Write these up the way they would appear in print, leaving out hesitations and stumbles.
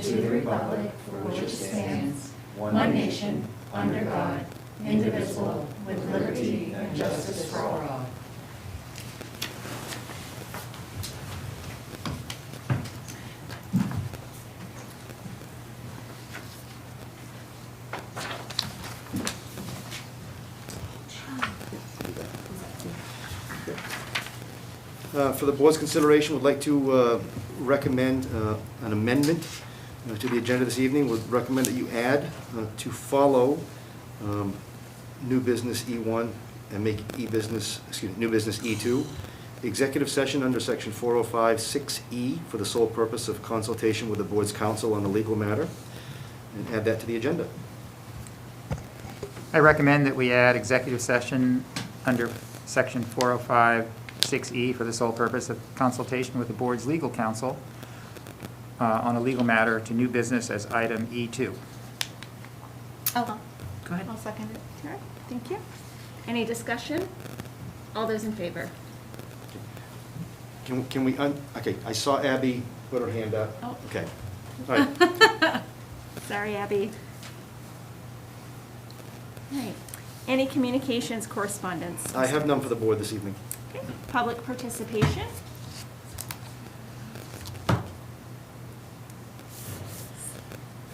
and to the republic for which it stands, one nation, under God, indivisible, with liberty and justice for all. For the board's consideration, would like to recommend an amendment to the agenda this evening. Would recommend that you add to follow new business E1 and make new business E2. Executive session under section 405(6)E for the sole purpose of consultation with the board's counsel on a legal matter, and add that to the agenda. I recommend that we add executive session under section 405(6)E for the sole purpose of consultation with the board's legal counsel on a legal matter to new business as item E2. Oh, Go ahead. I'll second it. All right, thank you. Any discussion? All those in favor? Can we, okay, I saw Abby put her hand up. Oh. Okay. All right. Sorry, Abby. All right. Any communications correspondence? I have none for the board this evening. Okay. Public participation?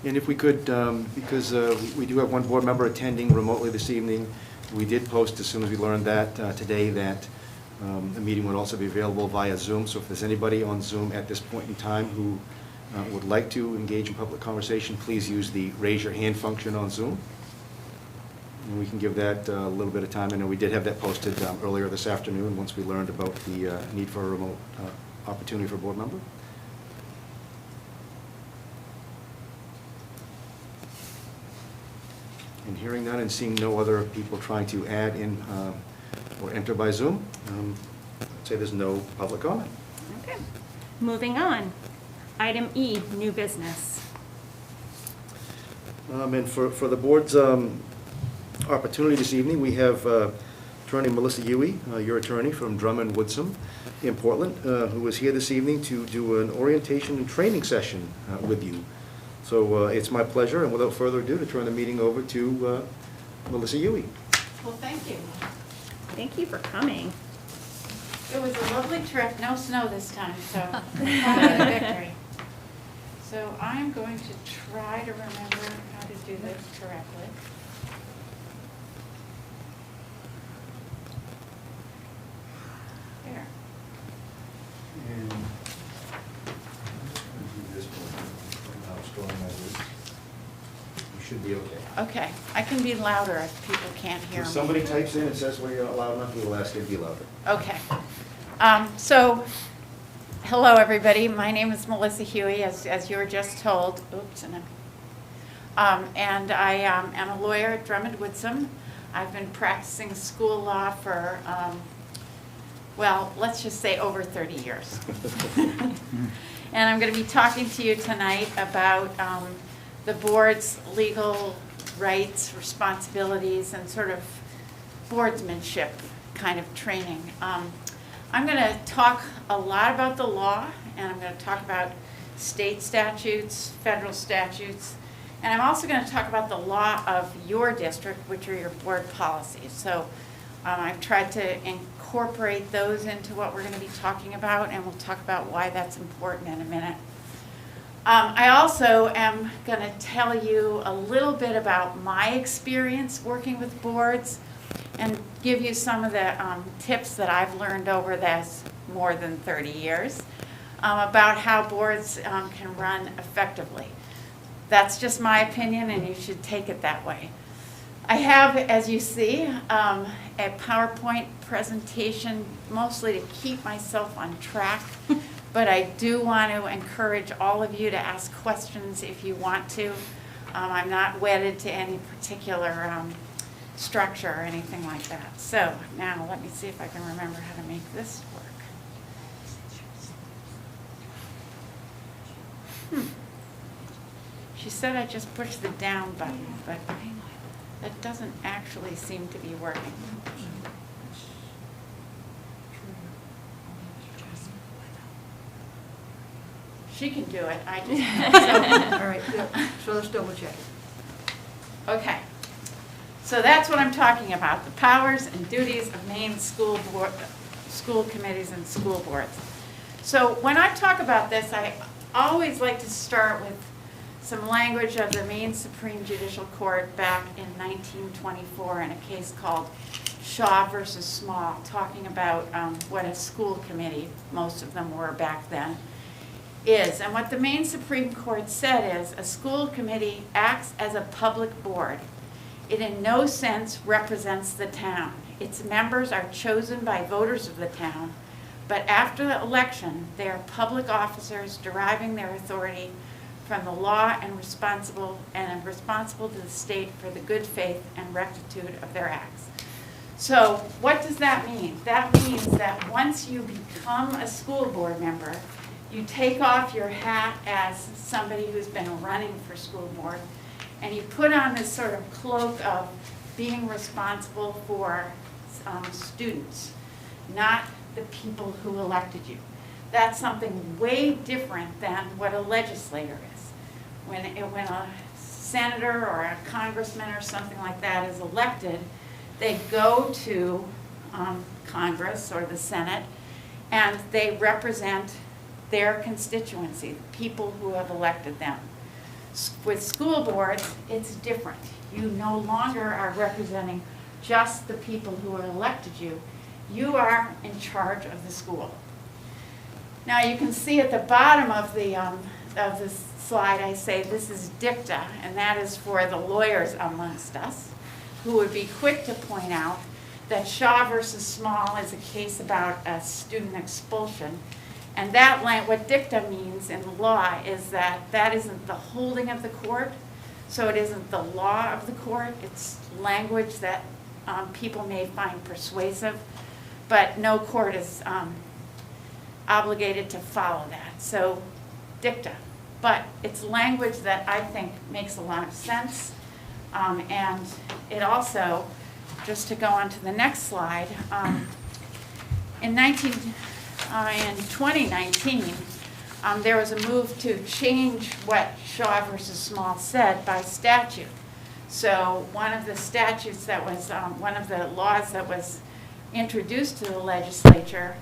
And if we could, because we do have one board member attending remotely this evening, we did post as soon as we learned that today that the meeting would also be available via Zoom. So if there's anybody on Zoom at this point in time who would like to engage in public conversation, please use the raise your hand function on Zoom. And we can give that a little bit of time. I know we did have that posted earlier this afternoon once we learned about the need for a remote opportunity for a board member. And hearing none and seeing no other people trying to add in or enter by Zoom, I'd say there's no public comment. Okay. Moving on. Item E, new business. And for the board's opportunity this evening, we have Attorney Melissa Huey, your attorney from Drummond Woodsum in Portland, who is here this evening to do an orientation and training session with you. So it's my pleasure, and without further ado, to turn the meeting over to Melissa Huey. Well, thank you. Thank you for coming. It was a lovely trip, no snow this time, so quite a victory. So I'm going to try to remember how to do this correctly. There. And this one, how strong that is. You should be okay. Okay, I can be louder if people can't hear If me. somebody types in and says, well, you're not loud enough, we'll ask you to be louder. Okay. So, hello, everybody. My name is Melissa Huey, as you were just told. Oops, and I am a lawyer at Drummond Woodsum. I've been practicing school law for, well, let's just say over 30 years. And I'm going to be talking to you tonight about the board's legal rights, responsibilities, and sort of boardsmanship kind of training. I'm going to talk a lot about the law, and I'm going to talk about state statutes, federal statutes, and I'm also going to talk about the law of your district, which are your board policies. So I've tried to incorporate those into what we're going to be talking about, and we'll talk about why that's important in a minute. I also am going to tell you a little bit about my experience working with boards and give you some of the tips that I've learned over this more than 30 years about how boards can run effectively. That's just my opinion, and you should take it that way. I have, as you see, a PowerPoint presentation mostly to keep myself on track, but I do want to encourage all of you to ask questions if you want to. I'm not wedded to any particular structure or anything like that. So now let me see if I can remember how to make this work. She said I just push the down button, but that doesn't actually seem to be working. She can do it, I just, All right, so let's double check it. okay. So that's what I'm talking about, the powers and duties of Maine school committees and school boards. So when I talk about this, I always like to start with some language of the Maine Supreme Judicial Court back in 1924 in a case called Shaw versus Small, talking about what a school committee, most of them were back then, is. And what the Maine Supreme Court said is a school committee acts as a public board. It in no sense represents the town. Its members are chosen by voters of the town, but after the election, they are public officers deriving their authority from the law and responsible to the state for the good faith and rectitude of their acts. So what does that mean? That means that once you become a school board member, you take off your hat as somebody who's been running for school board, and you put on this sort of cloak of being responsible for students, not the people who elected you. That's something way different than what a legislator is. When a senator or a congressman or something like that is elected, they go to Congress or the Senate, and they represent their constituency, the people who have elected them. With school boards, it's different. You no longer are representing just the people who elected you. You are in charge of the school. Now you can see at the bottom of the slide, I say this is dicta, and that is for the lawyers amongst us, who would be quick to point out that Shaw versus Small is a case about a student expulsion. And that what dicta means in the law is that that isn't the holding of the court, so it isn't the law of the court. It's language that people may find persuasive, but no court is obligated to follow that. So dicta, but it's language that I think makes a lot of sense. And it also, just to go on to the next slide, in 2019, there was a move to change what Shaw versus Small said by statute. So one of the statutes that was, one of the laws that was introduced to the legislature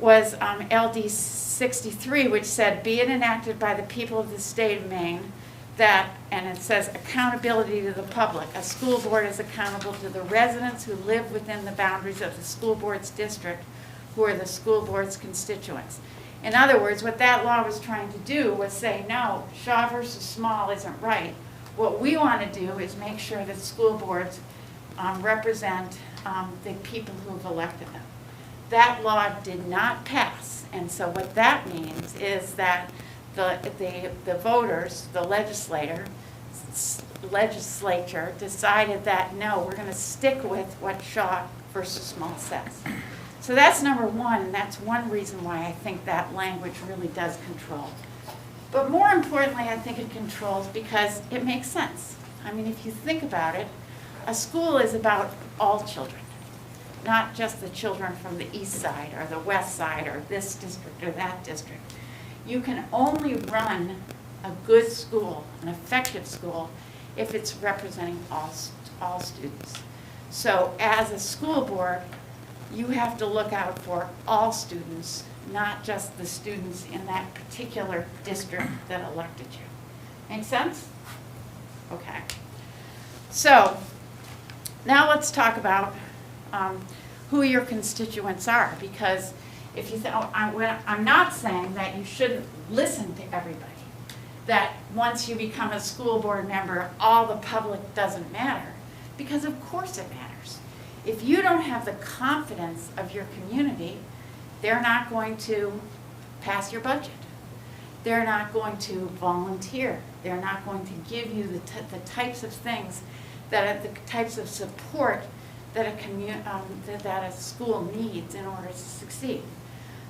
was LD 63, which said, be it enacted by the people of the state of Maine that, and it says accountability to the public. A school board is accountable to the residents who live within the boundaries of the school board's district, who are the school board's constituents. In other words, what that law was trying to do was say, no, Shaw versus Small isn't right. What we want to do is make sure that school boards represent the people who have elected them. That law did not pass, and so what that means is that the voters, the legislature decided that no, we're going to stick with what Shaw versus Small says. So that's number one, and that's one reason why I think that language really does control. But more importantly, I think it controls because it makes sense. I mean, if you think about it, a school is about all children, not just the children from the east side or the west side or this district or that district. You can only run a good school, an effective school, if it's representing all students. So as a school board, you have to look out for all students, not just the students in that particular district that elected you. Make sense? Okay. So now let's talk about who your constituents are, because if you think, I'm not saying that you shouldn't listen to everybody, that once you become a school board member, all the public doesn't matter, because of course it matters. If you don't have the confidence of your community, they're not going to pass your budget. They're not going to volunteer. They're not going to give you the types of things, that the types of support that a school needs in order to succeed.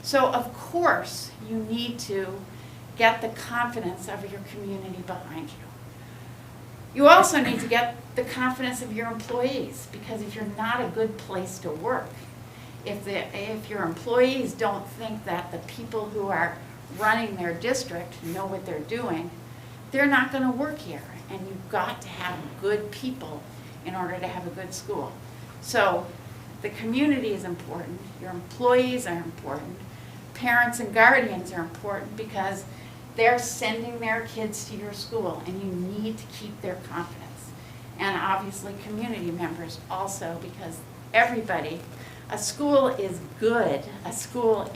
So of course you need to get the confidence of your community behind you. You also need to get the confidence of your employees, because if you're not a good place to work, if your employees don't think that the people who are running their district know what they're doing, they're not going to work here. And you've got to have good people in order to have a good school. So the community is important, your employees are important, parents and guardians are important because they're sending their kids to your school and you need to keep their confidence. And obviously community members also, because everybody, a school is good, a school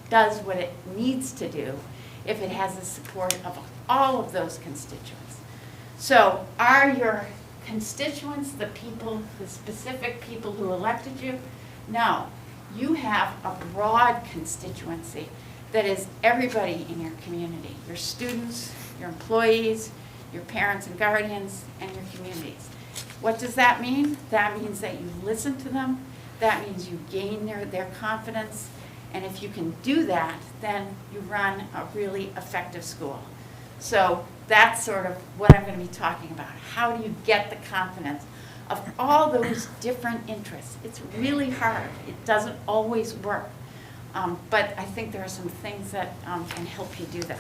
does what it needs to do if it has the support of all of those constituents. So are your constituents the people, the specific people who elected you? No, you have a broad constituency that is everybody in your community, your students, your employees, your parents and guardians, and your communities. What does that mean? That means that you listen to them, that means you gain their confidence, and if you can do that, then you run a really effective school. So that's sort of what I'm going to be talking about. How do you get the confidence of all those different interests? It's really hard. It doesn't always work. But I think there are some things that can help you do that.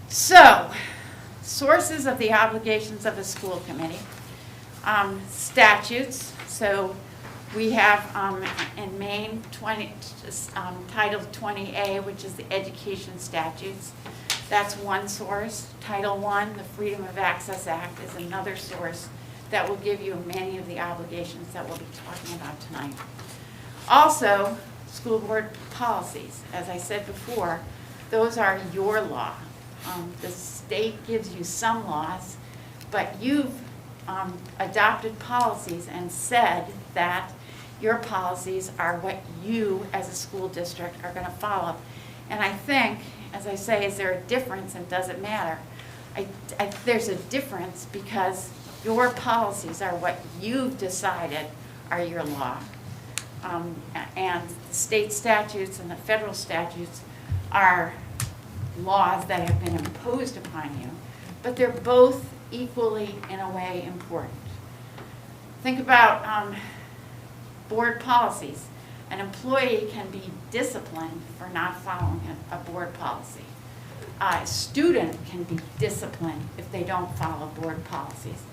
So, sources of the obligations of a school committee. Statutes. So we have in Maine Title 20A, which is the education statutes. That's one source. Title I, the Freedom of Access Act, is another source that will give you many of the obligations that we'll be talking about tonight. Also, school board policies. As I said before, those are your law. The state gives you some laws, but you've adopted policies and said that your policies are what you as a school district are going to follow. And I think, as I say, is there a difference and does it matter? There's a difference because your policies are what you've decided are your law. And the state statutes and the federal statutes are laws that have been imposed upon you, but they're both equally, in a way, important. Think about board policies. An employee can be disciplined for not following a board policy. A student can be disciplined if they don't follow board policies.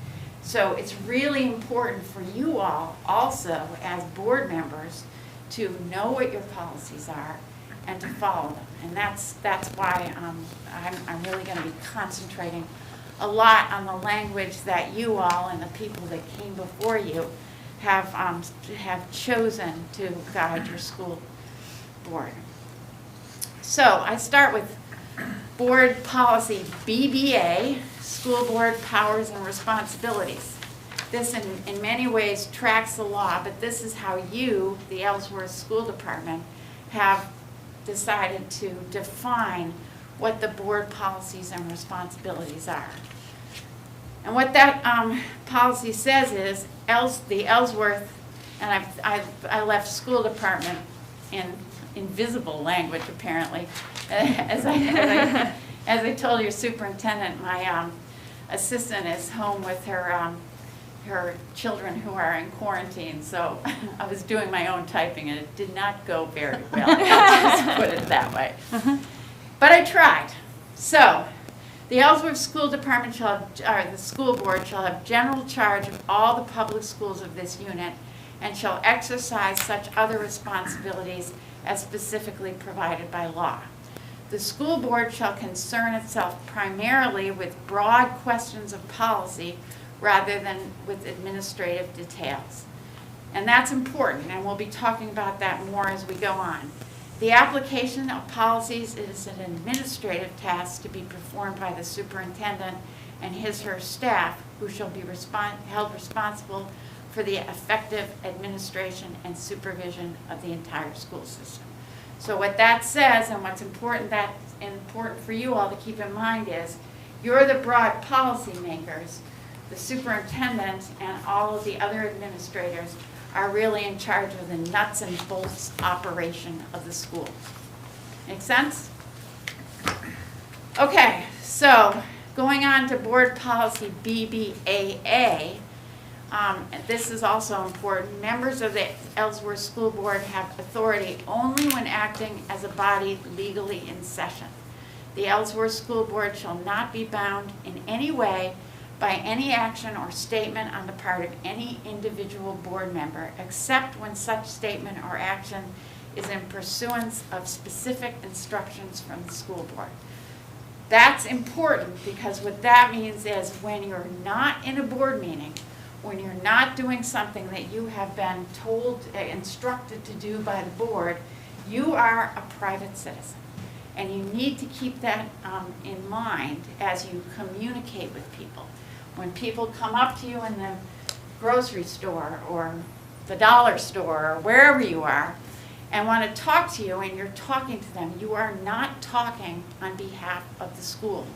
So it's really important for you all also as board members to know what your policies are and to follow them. And that's why I'm really going to be concentrating a lot on the language that you all and the people that came before you have chosen to guide your school board. So I start with board policy BBA, School Board Powers and Responsibilities. This in many ways tracks the law, but this is how you, the Ellsworth School Department, have decided to define what the board policies and responsibilities are. And what that policy says is, the Ellsworth, and I left school department in invisible language apparently, as I told your superintendent, my assistant is home with her children who are in quarantine, so I was doing my own typing and it did not go very well. Let's put it that way. But I tried. So, the Ellsworth School Department the school board shall have general charge of all the public schools of this unit and shall exercise such other responsibilities as specifically provided by law. The school board shall concern itself primarily with broad questions of policy rather than with administrative details. And that's important, and we'll be talking about that more as we go on. The application of policies is an administrative task to be performed by the superintendent and his/her staff, who shall be held responsible for the effective administration and supervision of the entire school system. So what that says, and what's important for you all to keep in mind is, you're the broad policy makers. The superintendent and all of the other administrators are really in charge of the nuts and bolts operation of the school. Make sense? Okay, so going on to board policy BBAA, This is also important. Members of the Ellsworth School Board have authority only when acting as a body legally in session. The Ellsworth School Board shall not be bound in any way by any action or statement on the part of any individual board member, except when such statement or action is in pursuance of specific instructions from the school board. That's important because what that means is when you're not in a board meeting, when you're not doing something that you have been told, instructed to do by the board, you are a private citizen. And you need to keep that in mind as you communicate with people. When people come up to you in the grocery store or the dollar store or wherever you are and want to talk to you and you're talking to them, you are not talking on behalf of the school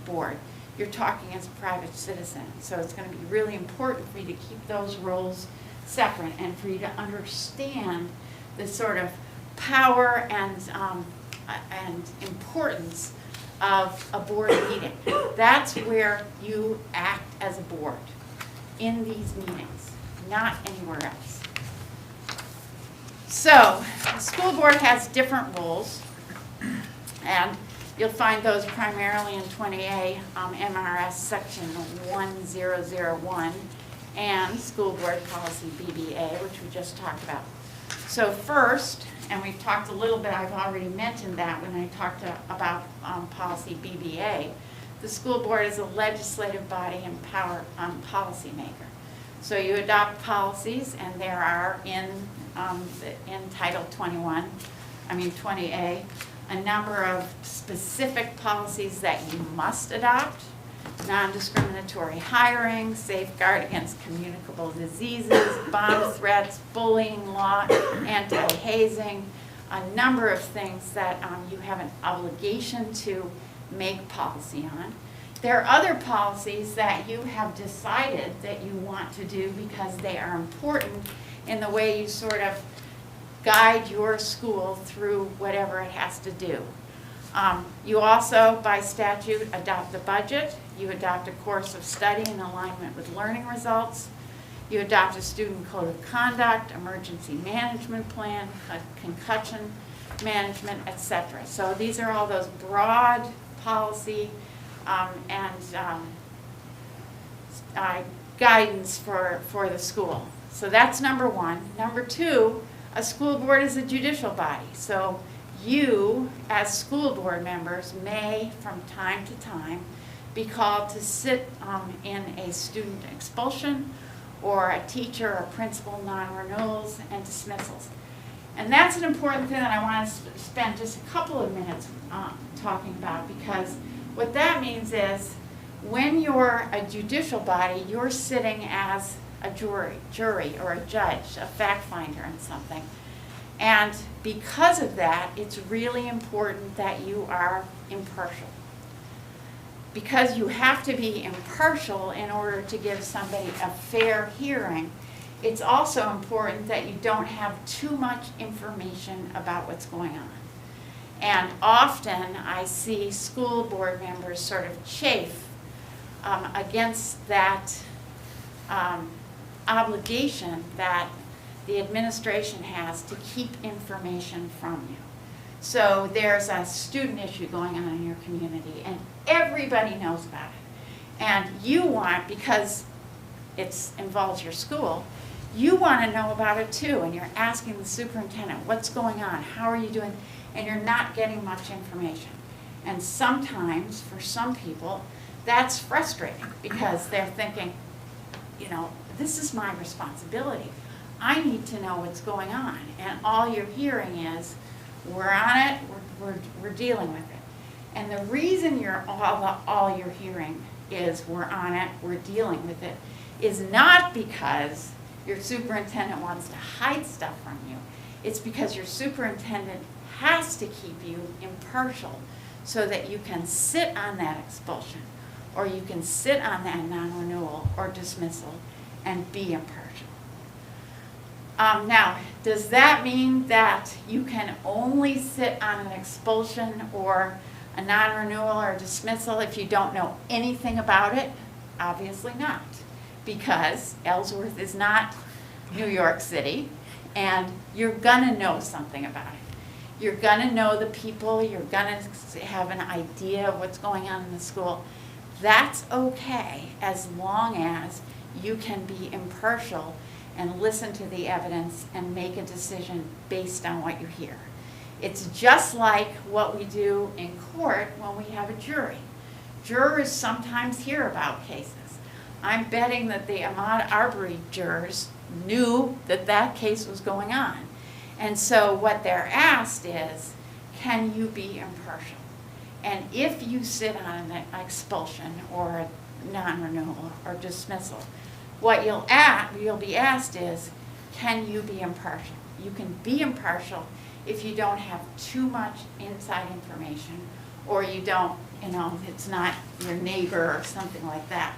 board. You're talking as a private citizen. So it's going to be really important for you to keep those roles separate and for you to understand the sort of power and importance of a board meeting. That's where you act as a board, in these meetings, not anywhere else. So, the school board has different roles, and you'll find those primarily in 20A MRS section 1001 and school board policy BBA, which we just talked about. So first, and we've talked a little bit, I've already mentioned that when I talked about policy BBA, the school board is a legislative body and policy maker. So you adopt policies, and there are in Title 20A, a number of specific policies that you must adopt: non-discriminatory hiring, safeguard against communicable diseases, bomb threats, bullying law, anti-hazing, a number of things that you have an obligation to make policy on. There are other policies that you have decided that you want to do because they are important in the way you sort of guide your school through whatever it has to do. You also, by statute, adopt the budget. You adopt a course of study in alignment with learning results. You adopt a student code of conduct, emergency management plan, concussion management, etc. So these are all those broad policy guidance for the school. So that's number one. Number two, a school board is a judicial body. So you, as school board members, may, from time to time, be called to sit in a student expulsion or a teacher or principal non-renewals and dismissals. And that's an important thing that I want to spend just a couple of minutes talking about, because what that means is when you're a judicial body, you're sitting as a jury or a judge, a fact finder in something. And because of that, it's really important that you are impartial. Because you have to be impartial in order to give somebody a fair hearing, it's also important that you don't have too much information about what's going on. And often I see school board members sort of chafe against that obligation that the administration has to keep information from you. So there's a student issue going on in your community, and everybody knows about it. And you want, because it involves your school, you want to know about it too, and you're asking the superintendent, what's going on, how are you doing, and you're not getting much information. And sometimes, for some people, that's frustrating because they're thinking, you know, this is my responsibility. I need to know what's going on. And all you're hearing is, we're on it, we're dealing with it. And the reason all you're hearing is we're on it, we're dealing with it, is not because your superintendent wants to hide stuff from you. It's because your superintendent has to keep you impartial so that you can sit on that expulsion, or you can sit on that non-renewal or dismissal and be impartial. Now, does that mean that you can only sit on an expulsion or a non-renewal or dismissal if you don't know anything about it? Obviously not. because Ellsworth is not New York City, and you're gonna know something about it. You're gonna know the people, you're gonna have an idea of what's going on in the school. That's okay, as long as you can be impartial and listen to the evidence and make a decision based on what you hear. It's just like what we do in court when we have a jury. Jurors sometimes hear about cases. I'm betting that the Ahmaud Arbery jurors knew that that case was going on. And so what they're asked is, can you be impartial? And if you sit on an expulsion or a non-renewal or dismissal, what you'll be asked is, can you be impartial? You can be impartial if you don't have too much inside information, or you don't, it's not your neighbor or something like that.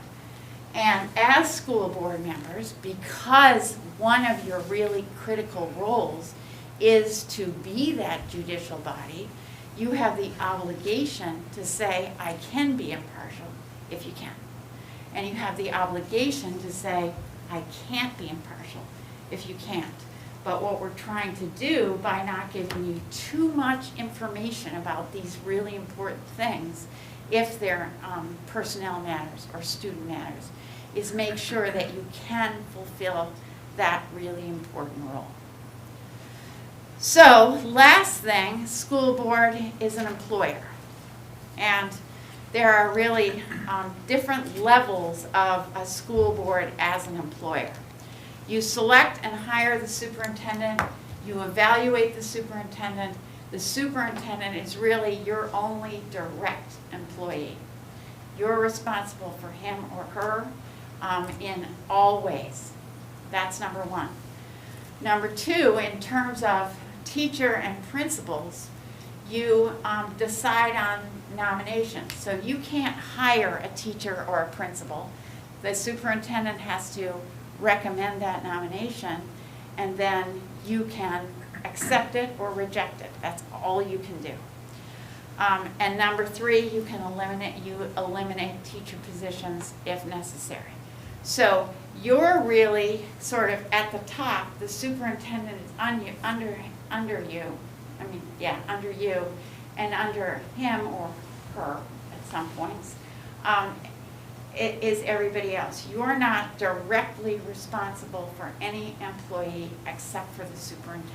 And as school board members, because one of your really critical roles is to be that judicial body, you have the obligation to say, I can be impartial if you can. And you have the obligation to say, I can't be impartial if you can't. But what we're trying to do by not giving you too much information about these really important things, if they're personnel matters or student matters, is make sure that you can fulfill that really important role. So, last thing, school board is an employer. And there are really different levels of a school board as an employer. You select and hire the superintendent, you evaluate the superintendent. The superintendent is really your only direct employee. You're responsible for him or her in all ways. That's number one. Number two, in terms of teacher and principals, you decide on nominations. So you can't hire a teacher or a principal. The superintendent has to recommend that nomination, and then you can accept it or reject it. That's all you can do. And number three, you eliminate teacher positions if necessary. So you're really sort of at the top. The superintendent is under you, and under him or her at some points. It is everybody else. You're not directly responsible for any employee except for the superintendent.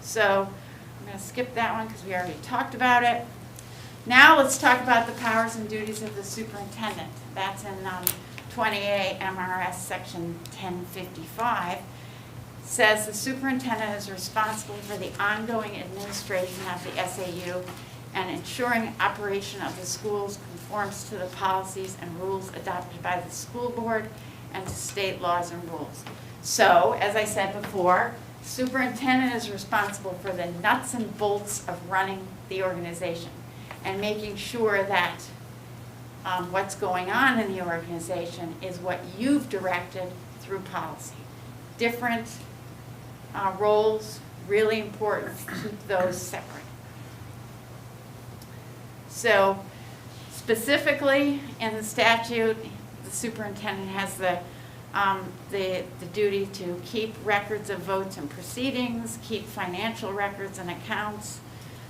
So I'm going to skip that one because we already talked about it. Now let's talk about the powers and duties of the superintendent. That's in 28 MRS section 1055. Says the superintendent is responsible for the ongoing administration of the SAU and ensuring operation of the schools conforms to the policies and rules adopted by the school board and to state laws and rules. So, as I said before, superintendent is responsible for the nuts and bolts of running the organization and making sure that what's going on in the organization is what you've directed through policy. Different roles, really important to keep those separate. So specifically in the statute, the superintendent has the duty to keep records of votes and proceedings, keep financial records and accounts,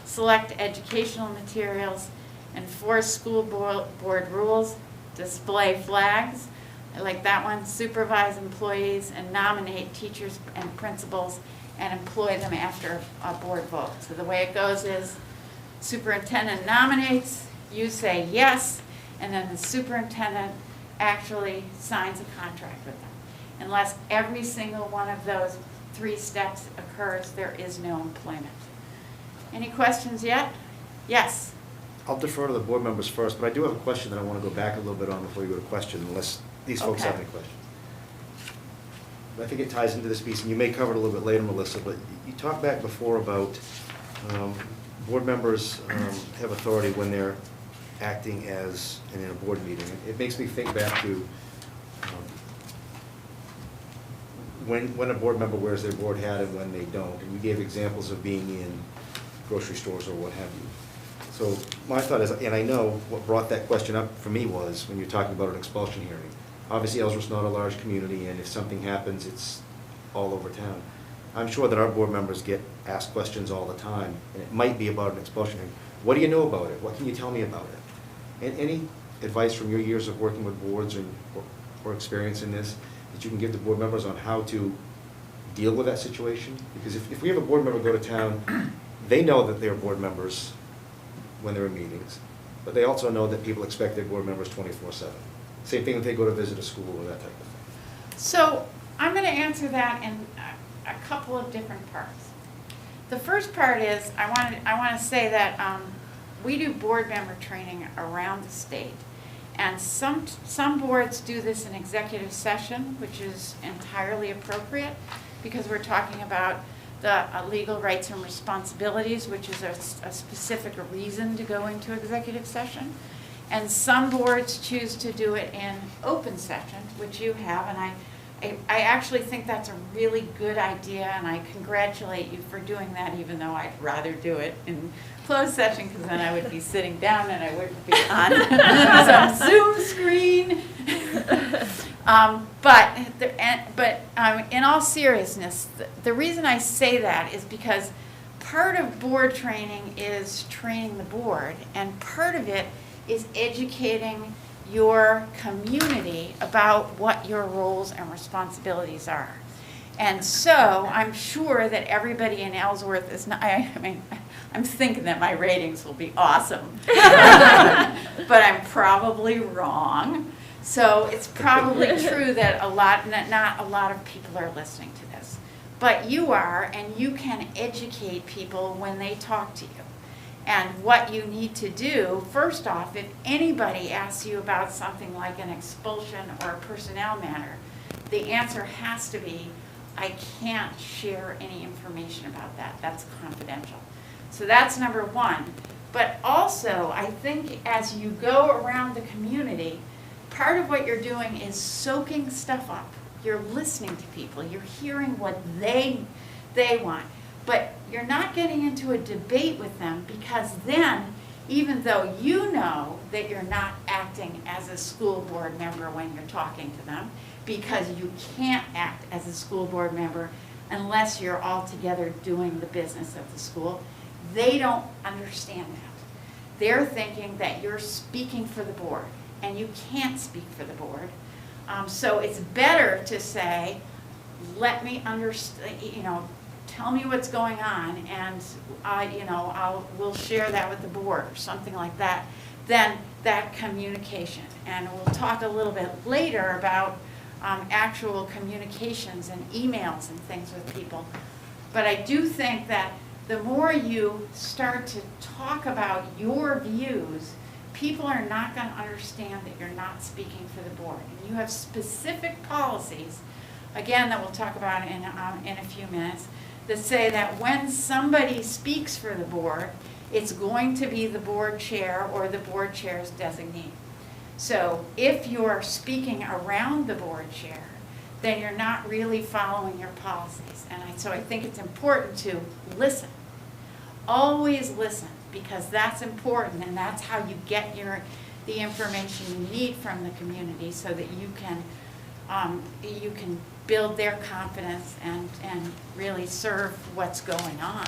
select educational materials, enforce school board rules, display flags, I like that one, supervise employees, and nominate teachers and principals and employ them after a board vote. So the way it goes is superintendent nominates, you say yes, and then the superintendent actually signs a contract with them. Unless every single one of those 3 steps occurs, there is no employment. Any questions yet? Yes? I'll defer to the board members first, but I do have a question that I want to go back a little bit on before you go to question, unless these folks have Okay. any questions. I think it ties into this piece, and you may cover it a little bit later, Melissa, but you talked back before about board members have authority when they're acting as in a board meeting. It makes me think back to when a board member wears their board hat and when they don't. And you gave examples of being in grocery stores or what have you. So my thought is, and I know what brought that question up for me was when you're talking about an expulsion hearing. Obviously, Ellsworth's not a large community, and if something happens, it's all over town. I'm sure that our board members get asked questions all the time, and it might be about an expulsion hearing. What do you know about it? What can you tell me about it? And any advice from your years of working with boards or experience in this that you can give to board members on how to deal with that situation? Because if we have a board member go to town, they know that they're board members when they're in meetings, but they also know that people expect their board members 24/7. Same thing if they go to visit a school or that type of thing. So I'm going to answer that in a couple of different parts. The first part is I want to say that we do board member training around the state, and some boards do this in executive session, which is entirely appropriate because we're talking about the legal rights and responsibilities, which is a specific reason to go into executive session. And some boards choose to do it in open session, which you have, and I actually think that's a really good idea, and I congratulate you for doing that, even though I'd rather do it in closed session, because then I would be sitting down and I wouldn't be on some Zoom screen. But in all seriousness, the reason I say that is because part of board training is training the board, and part of it is educating your community about what your roles and responsibilities are. And so I'm sure that everybody in Ellsworth is not, I'm thinking that my ratings will be awesome. But I'm probably wrong. So it's probably true that not a lot of people are listening to this. But you are, and you can educate people when they talk to you. And what you need to do, first off, if anybody asks you about something like an expulsion or a personnel matter, the answer has to be, I can't share any information about that. That's confidential. So that's number one. But also, I think as you go around the community, part of what you're doing is soaking stuff up. You're listening to people. You're hearing what they want. But you're not getting into a debate with them, because then, even though you know that you're not acting as a school board member when you're talking to them, because you can't act as a school board member unless you're all together doing the business of the school, they don't understand that. They're thinking that you're speaking for the board, and you can't speak for the board. So it's better to say, let me understand, tell me what's going on, and we'll share that with the board or something like that. Then that communication, and we'll talk a little bit later about actual communications and emails and things with people. But I do think that the more you start to talk about your views, people are not going to understand that you're not speaking for the board. And you have specific policies, again, that we'll talk about in a few minutes, that say that when somebody speaks for the board, it's going to be the board chair or the board chair's designee. So if you're speaking around the board chair, then you're not really following your policies. And so I think it's important to listen. Always listen, because that's important, and that's how you get the information you need from the community, so that you can build their confidence and really serve what's going on,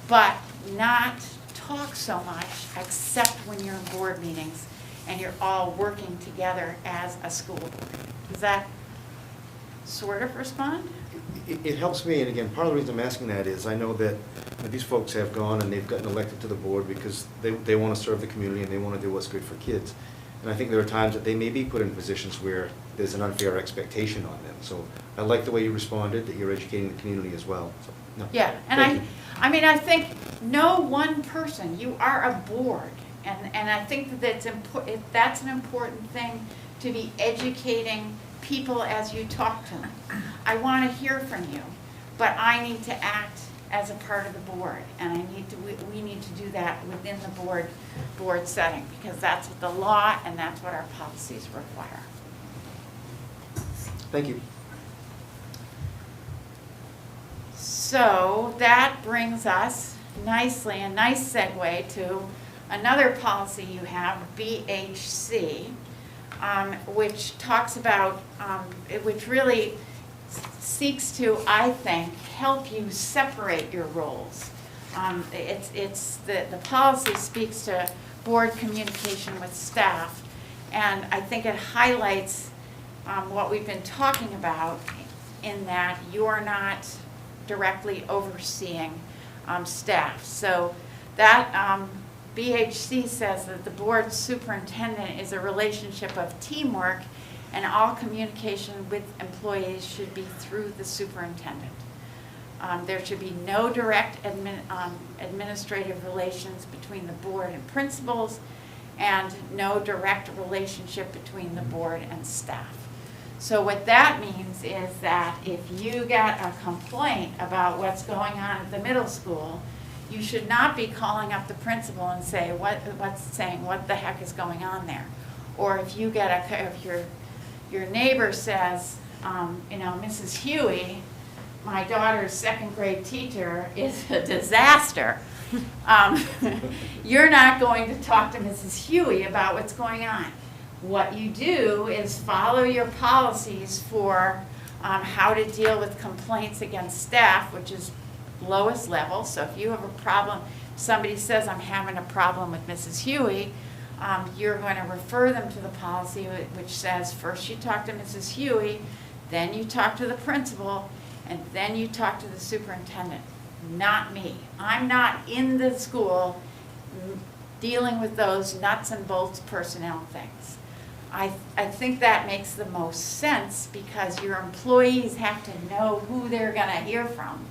but not talk so much except when you're in board meetings and you're all working together as a school board. Does that sort of respond? It helps me, and again, part of the reason I'm asking that is I know that these folks have gone and they've gotten elected to the board because they want to serve the community and they want to do what's good for kids. And I think there are times that they may be put in positions where there's an unfair expectation on them. So I like the way you responded, that you're educating the community as well. So, no, yeah, and I think no one person, you are a board. And I think that's an important thing, to be educating people as you talk to them. I want to hear from you, but I need to act as a part of the board, and we need to do that within the board setting, because that's what the law and that's what our policies require. Thank you. So that brings us nicely, a nice segue to another policy you have, BHC, which talks about, which really seeks to, I think, help you separate your roles. The policy speaks to board communication with staff, and I think it highlights what we've been talking about in that you're not directly overseeing staff. So that BHC says that the board superintendent is a relationship of teamwork, and all communication with employees should be through the superintendent. There should be no direct administrative relations between the board and principals, and no direct relationship between the board and staff. So what that means is that if you get a complaint about what's going on at the middle school, you should not be calling up the principal and say, what the heck is going on there? Or if you get if your neighbor says, Mrs. Huey, my daughter's second grade teacher is a disaster, you're not going to talk to Mrs. Huey about what's going on. What you do is follow your policies for how to deal with complaints against staff, which is lowest level. So if you have a problem, somebody says, I'm having a problem with Mrs. Huey, you're going to refer them to the policy which says first you talk to Mrs. Huey, then you talk to the principal, and then you talk to the superintendent. Not me. I'm not in the school dealing with those nuts and bolts personnel things. I think that makes the most sense because your employees have to know who they're going to hear from.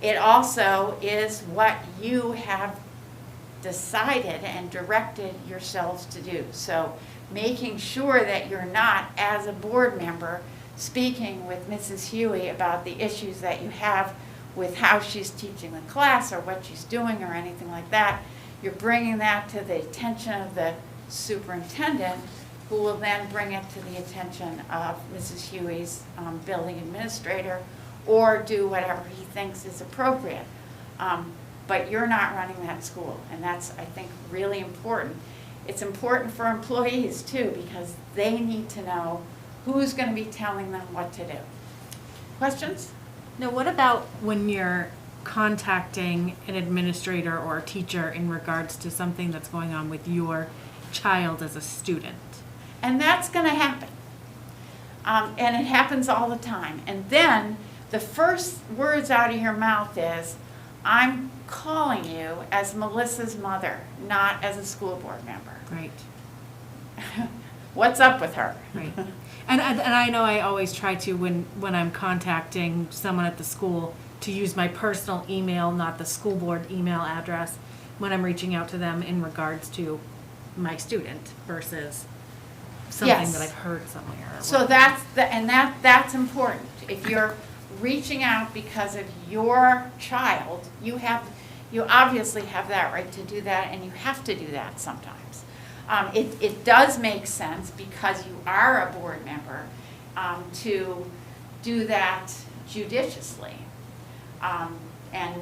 It also is what you have decided and directed yourselves to do. So making sure that you're not, as a board member, speaking with Mrs. Huey about the issues that you have with how she's teaching the class or what she's doing or anything like that. You're bringing that to the attention of the superintendent, who will then bring it to the attention of Mrs. Huey's building administrator, or do whatever he thinks is appropriate. But you're not running that school, and that's, I think, really important. It's important for employees, too, because they need to know who's going to be telling them what to do. Questions? Now, what about when you're contacting an administrator or a teacher in regards to something that's going on with your child as a student? And that's going to happen. And it happens all the time. And then the first words out of your mouth is, I'm calling you as Melissa's mother, not as a school board member. Right. What's up with her? Right. And I know I always try to, when I'm contacting someone at the school, to use my personal email, not the school board email address, when I'm reaching out to them in regards to my student versus something Yes. that I've heard somewhere. or So whatever. that's important. If you're reaching out because of your child, you obviously have that right to do that, and you have to do that sometimes. It does make sense, because you are a board member, to do that judiciously, and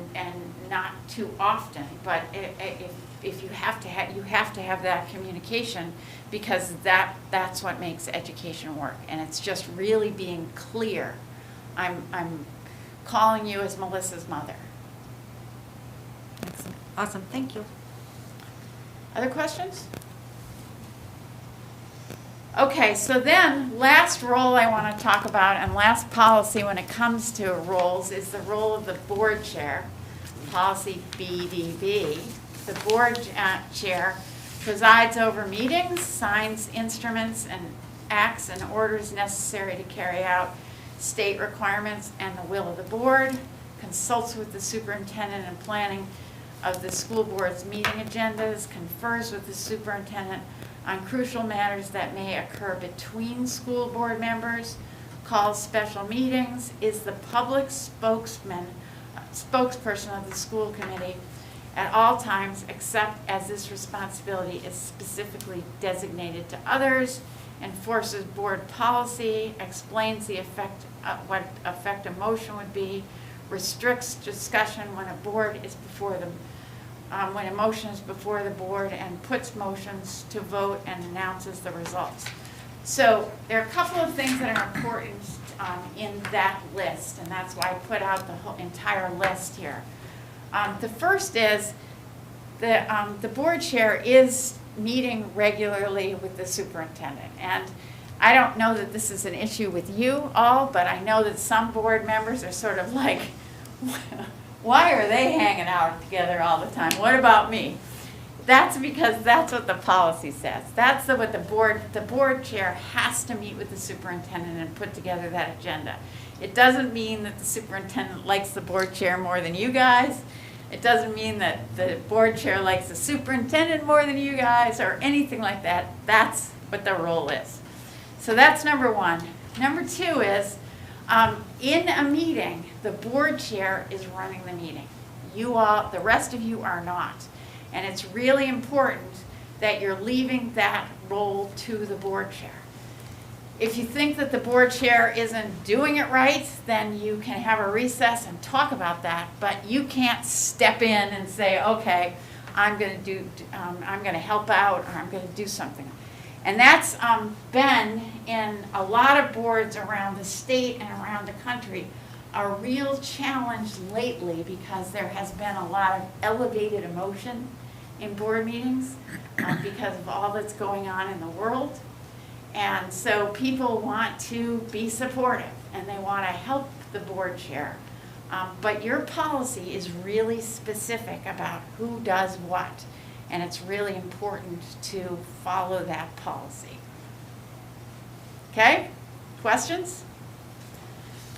not too often. But if you have to have that communication, because that's what makes education work. And it's just really being clear. I'm calling you as Melissa's mother. Excellent. Awesome. Thank you. Other questions? Okay, so then, last role I want to talk about, and last policy when it comes to roles, is the role of the board chair, policy BDB. The board chair presides over meetings, signs instruments, and acts and orders necessary to carry out state requirements and the will of the board, consults with the superintendent in planning of the school board's meeting agendas, confers with the superintendent on crucial matters that may occur between school board members, calls special meetings, is the public spokesperson of the school committee at all times, except as this responsibility is specifically designated to others, enforces board policy, explains the effect, what effect a motion would be, restricts discussion when a board is before the when a motion is before the board and puts motions to vote and announces the results. So there are a couple of things that are important in that list, and that's why I put out the whole entire list here. The first is the board chair is meeting regularly with the superintendent. And I don't know that this is an issue with you all, but I know that some board members are sort of like, why are they hanging out together all the time? What about me? That's because that's what the policy says. That's what the board chair has to meet with the superintendent and put together that agenda. It doesn't mean that the superintendent likes the board chair more than you guys. It doesn't mean that the board chair likes the superintendent more than you guys or anything like that. That's what the role is. So that's number one. Number two is, in a meeting, the board chair is running the meeting. You all, the rest of you are not. And it's really important that you're leaving that role to the board chair. If you think that the board chair isn't doing it right, then you can have a recess and talk about that, but you can't step in and say, okay, I'm going to help out, or I'm going to do something. And that's been in a lot of boards around the state and around the country a real challenge lately, because there has been a lot of elevated emotion in board meetings because of all that's going on in the world. And so people want to be supportive and they want to help the board chair. But your policy is really specific about who does what. And it's really important to follow that policy. Okay? Questions?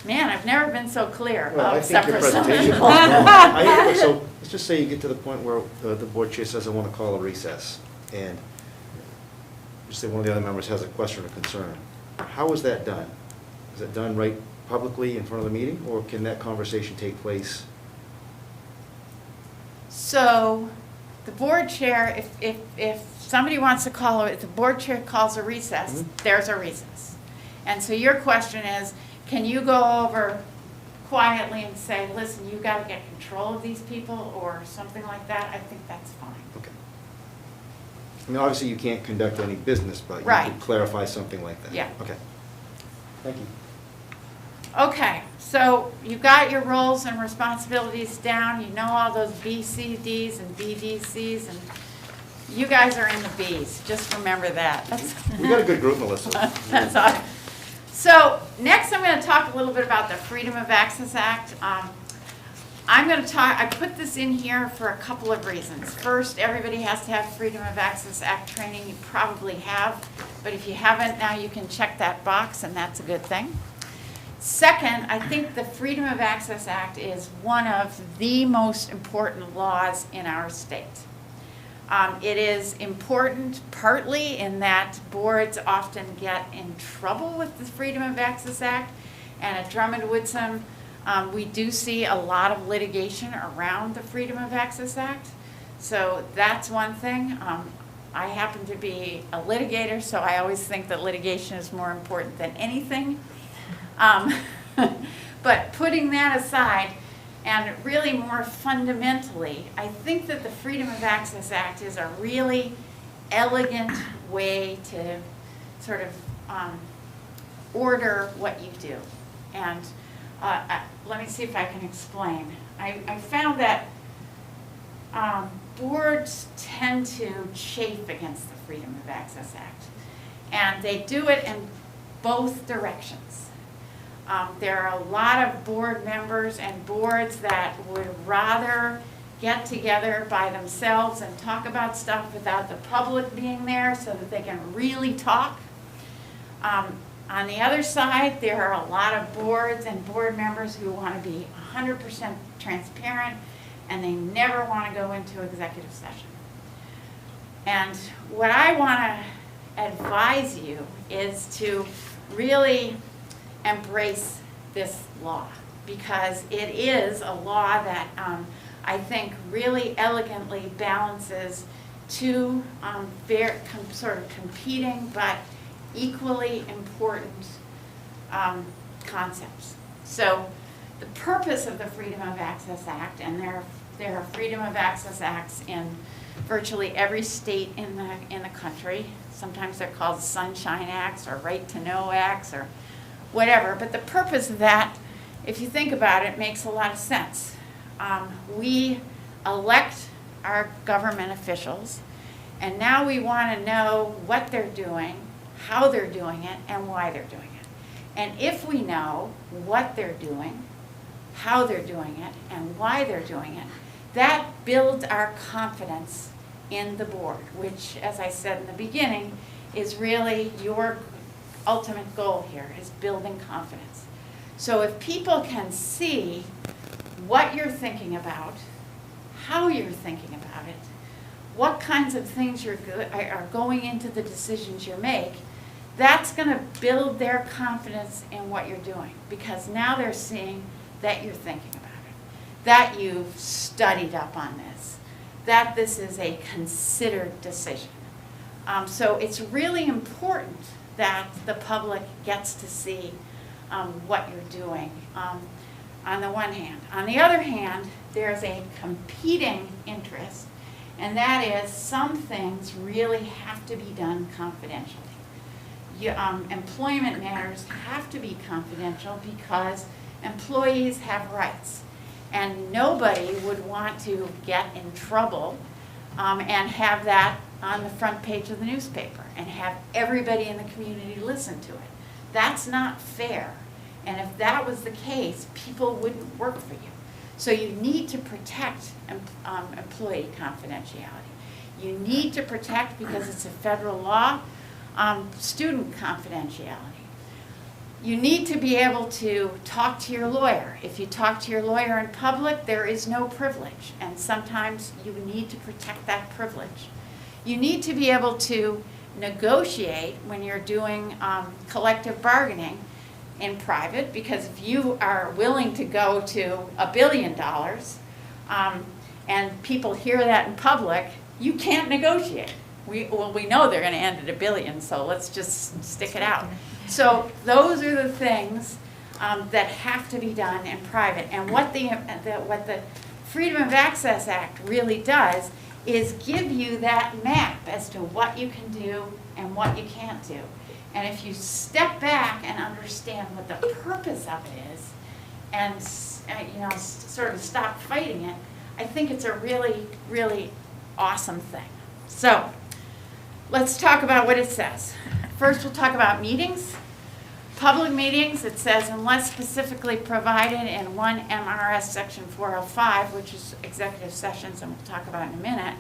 Man, I've never been so clear. Well, I think except your for some presentation people. was so let's just say you get to the point where the board chair says, I want to call a recess, and just say one of the other members has a question or concern. How is that done? Is it done right publicly in front of the meeting, or can that conversation take place? So the board chair, if somebody wants to call it, if the board chair calls a recess, there's a recess. And so your question is, can you go over quietly and say, listen, you got to get control of these people, or something like that? I think that's fine. Okay. I mean, obviously you can't conduct any business, but you Right. could clarify something like that. Yeah. Okay. Thank you. Okay, so you got your roles and responsibilities down. You know all those BCDs and BDCs, and you guys are in the Bs. Just remember that. We got a good group, Melissa. That's all. So next I'm going to talk a little bit about the Freedom of Access Act. I'm going to talk, I put this in here for a couple of reasons. First, everybody has to have Freedom of Access Act training. You probably have, but if you haven't, now you can check that box, and that's a good thing. Second, I think the Freedom of Access Act is one of the most important laws in our state. It is important partly in that boards often get in trouble with the Freedom of Access Act, and at Drummond-Woodsum, we do see a lot of litigation around the Freedom of Access Act. So that's one thing. I happen to be a litigator, so I always think that litigation is more important than anything. But putting that aside, and really more fundamentally, I think that the Freedom of Access Act is a really elegant way to sort of order what you do. And let me see if I can explain. I found that boards tend to chafe against the Freedom of Access Act. And they do it in both directions. There are a lot of board members and boards that would rather get together by themselves and talk about stuff without the public being there so that they can really talk. On the other side, there are a lot of boards and board members who want to be 100% transparent, and they never want to go into executive session. And what I want to advise you is to really embrace this law, because it is a law that I think really elegantly balances two sort of competing but equally important concepts. So the purpose of the Freedom of Access Act, and there are There are Freedom of Access Acts in virtually every state in the country. Sometimes they're called Sunshine Acts or Right to Know Acts or whatever. But the purpose of that, if you think about it, makes a lot of sense. We elect our government officials, and now we want to know what they're doing, how they're doing it, and why they're doing it. And if we know what they're doing, how they're doing it, and why they're doing it, that builds our confidence in the board, which, as I said in the beginning, is really your ultimate goal here, is building confidence. So if people can see what you're thinking about, how you're thinking about it, what kinds of things are going into the decisions you make, that's going to build their confidence in what you're doing, because now they're seeing that you're thinking about it, that you've studied up on this, that this is a considered decision. So it's really important that the public gets to see what you're doing on the one hand. On the other hand, there's a competing interest, and that is some things really have to be done confidentially. Employment matters have to be confidential because employees have rights, and nobody would want to get in trouble and have that on the front page of the newspaper and have everybody in the community listen to it. That's not fair, and if that was the case, people wouldn't work for you. So you need to protect employee confidentiality. You need to protect, because it's a federal law, student confidentiality. You need to be able to talk to your lawyer. If you talk to your lawyer in public, there is no privilege, and sometimes you need to protect that privilege. You need to be able to negotiate when you're doing collective bargaining in private, because if you are willing to go to $1 billion and people hear that in public, you can't negotiate. We know they're going to end at $1 billion, so let's just stick it out. So those are the things that have to be done in private. And what the Freedom of Access Act really does is give you that map as to what you can do and what you can't do. And if you step back and understand what the purpose of it is, and sort of stop fighting it, I think it's a really, really awesome thing. So let's talk about what it says. First, we'll talk about meetings. Public meetings, it says, unless specifically provided in 1 MRS Section 405, which is executive sessions, and we'll talk about in a minute,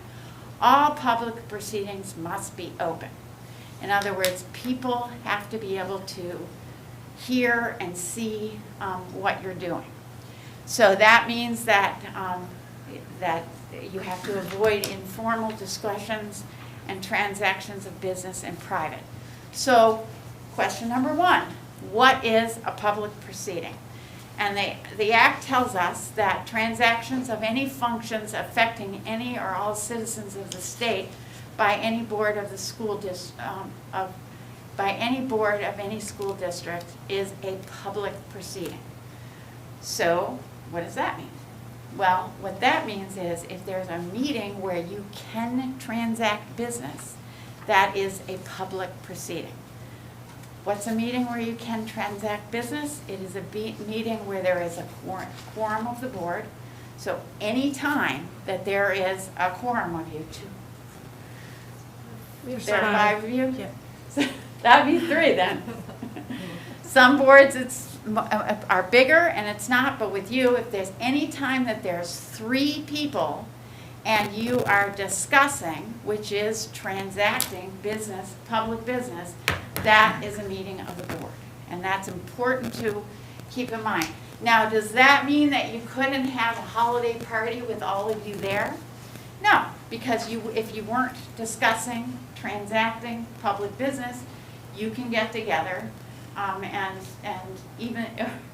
all public proceedings must be open. In other words, people have to be able to hear and see what you're doing. So that means that that you have to avoid informal discussions and transactions of business in private. So, question number 1, what is a public proceeding? And the Act tells us that transactions of any functions affecting any or all citizens of the state by any board of the school by any board of any school district is a public proceeding. So, what does that mean? Well, what that means is if there's a meeting where you can transact business, that is a public proceeding. What's a meeting where you can transact business? It is a meeting where there is a quorum of the board. So any time that there is a quorum of you, there are 5 of you? Yeah. That would be 3 then. Some boards are bigger and it's not, but with you, if there's any time that there's 3 people and you are discussing, which is transacting business, public business, that is a meeting of the board. And that's important to keep in mind. Now, does that mean that you couldn't have a holiday party with all of you there? No, because if you weren't discussing, transacting public business, you can get together and even,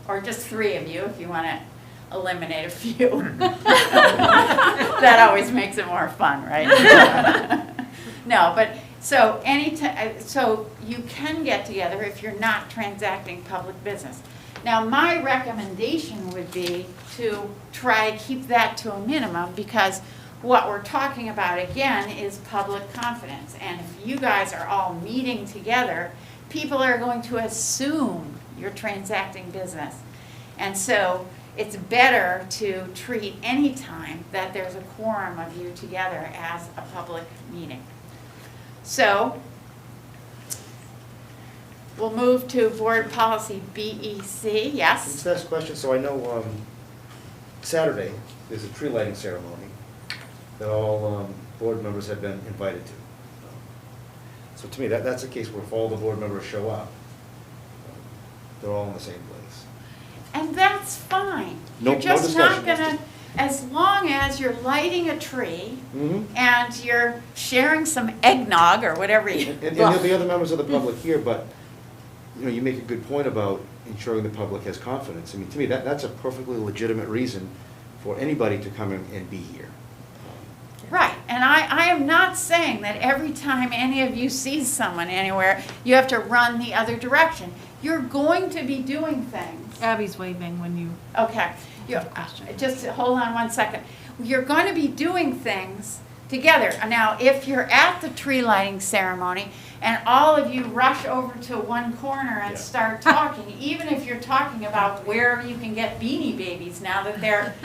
or just 3 of you if you want to eliminate a few. That always makes it more fun, right? No, but so so you can get together if you're not transacting public business. Now, my recommendation would be to try keep that to a minimum, because what we're talking about again is public confidence. And if you guys are all meeting together, people are going to assume you're transacting business. And so it's better to treat any time that there's a quorum of you together as a public meeting. So we'll move to board policy BEC. Yes? Just ask a question. So I know Saturday, there's a tree lighting ceremony that all board members have been invited to. So to me, that's a case where if all the board members show up, they're all in the same place. And that's fine. No- You're just not no discussion, gonna, as long as you're lighting a tree and you're sharing some eggnog or whatever you. And there'll be other members of the public here, but, you know, you make a good point about ensuring the public has confidence. I mean, to me, that's a perfectly legitimate reason for anybody to come in and be here. Right, and I am not saying that every time any of you see someone anywhere, you have to run the other direction. You're going to be doing things. Abby's waving when you. Okay, just hold on one second. You're going to be doing things together. Now, if you're at the tree lighting ceremony and all of you rush over to one corner and start talking, even if you're talking about where you can get Beanie Babies now that they're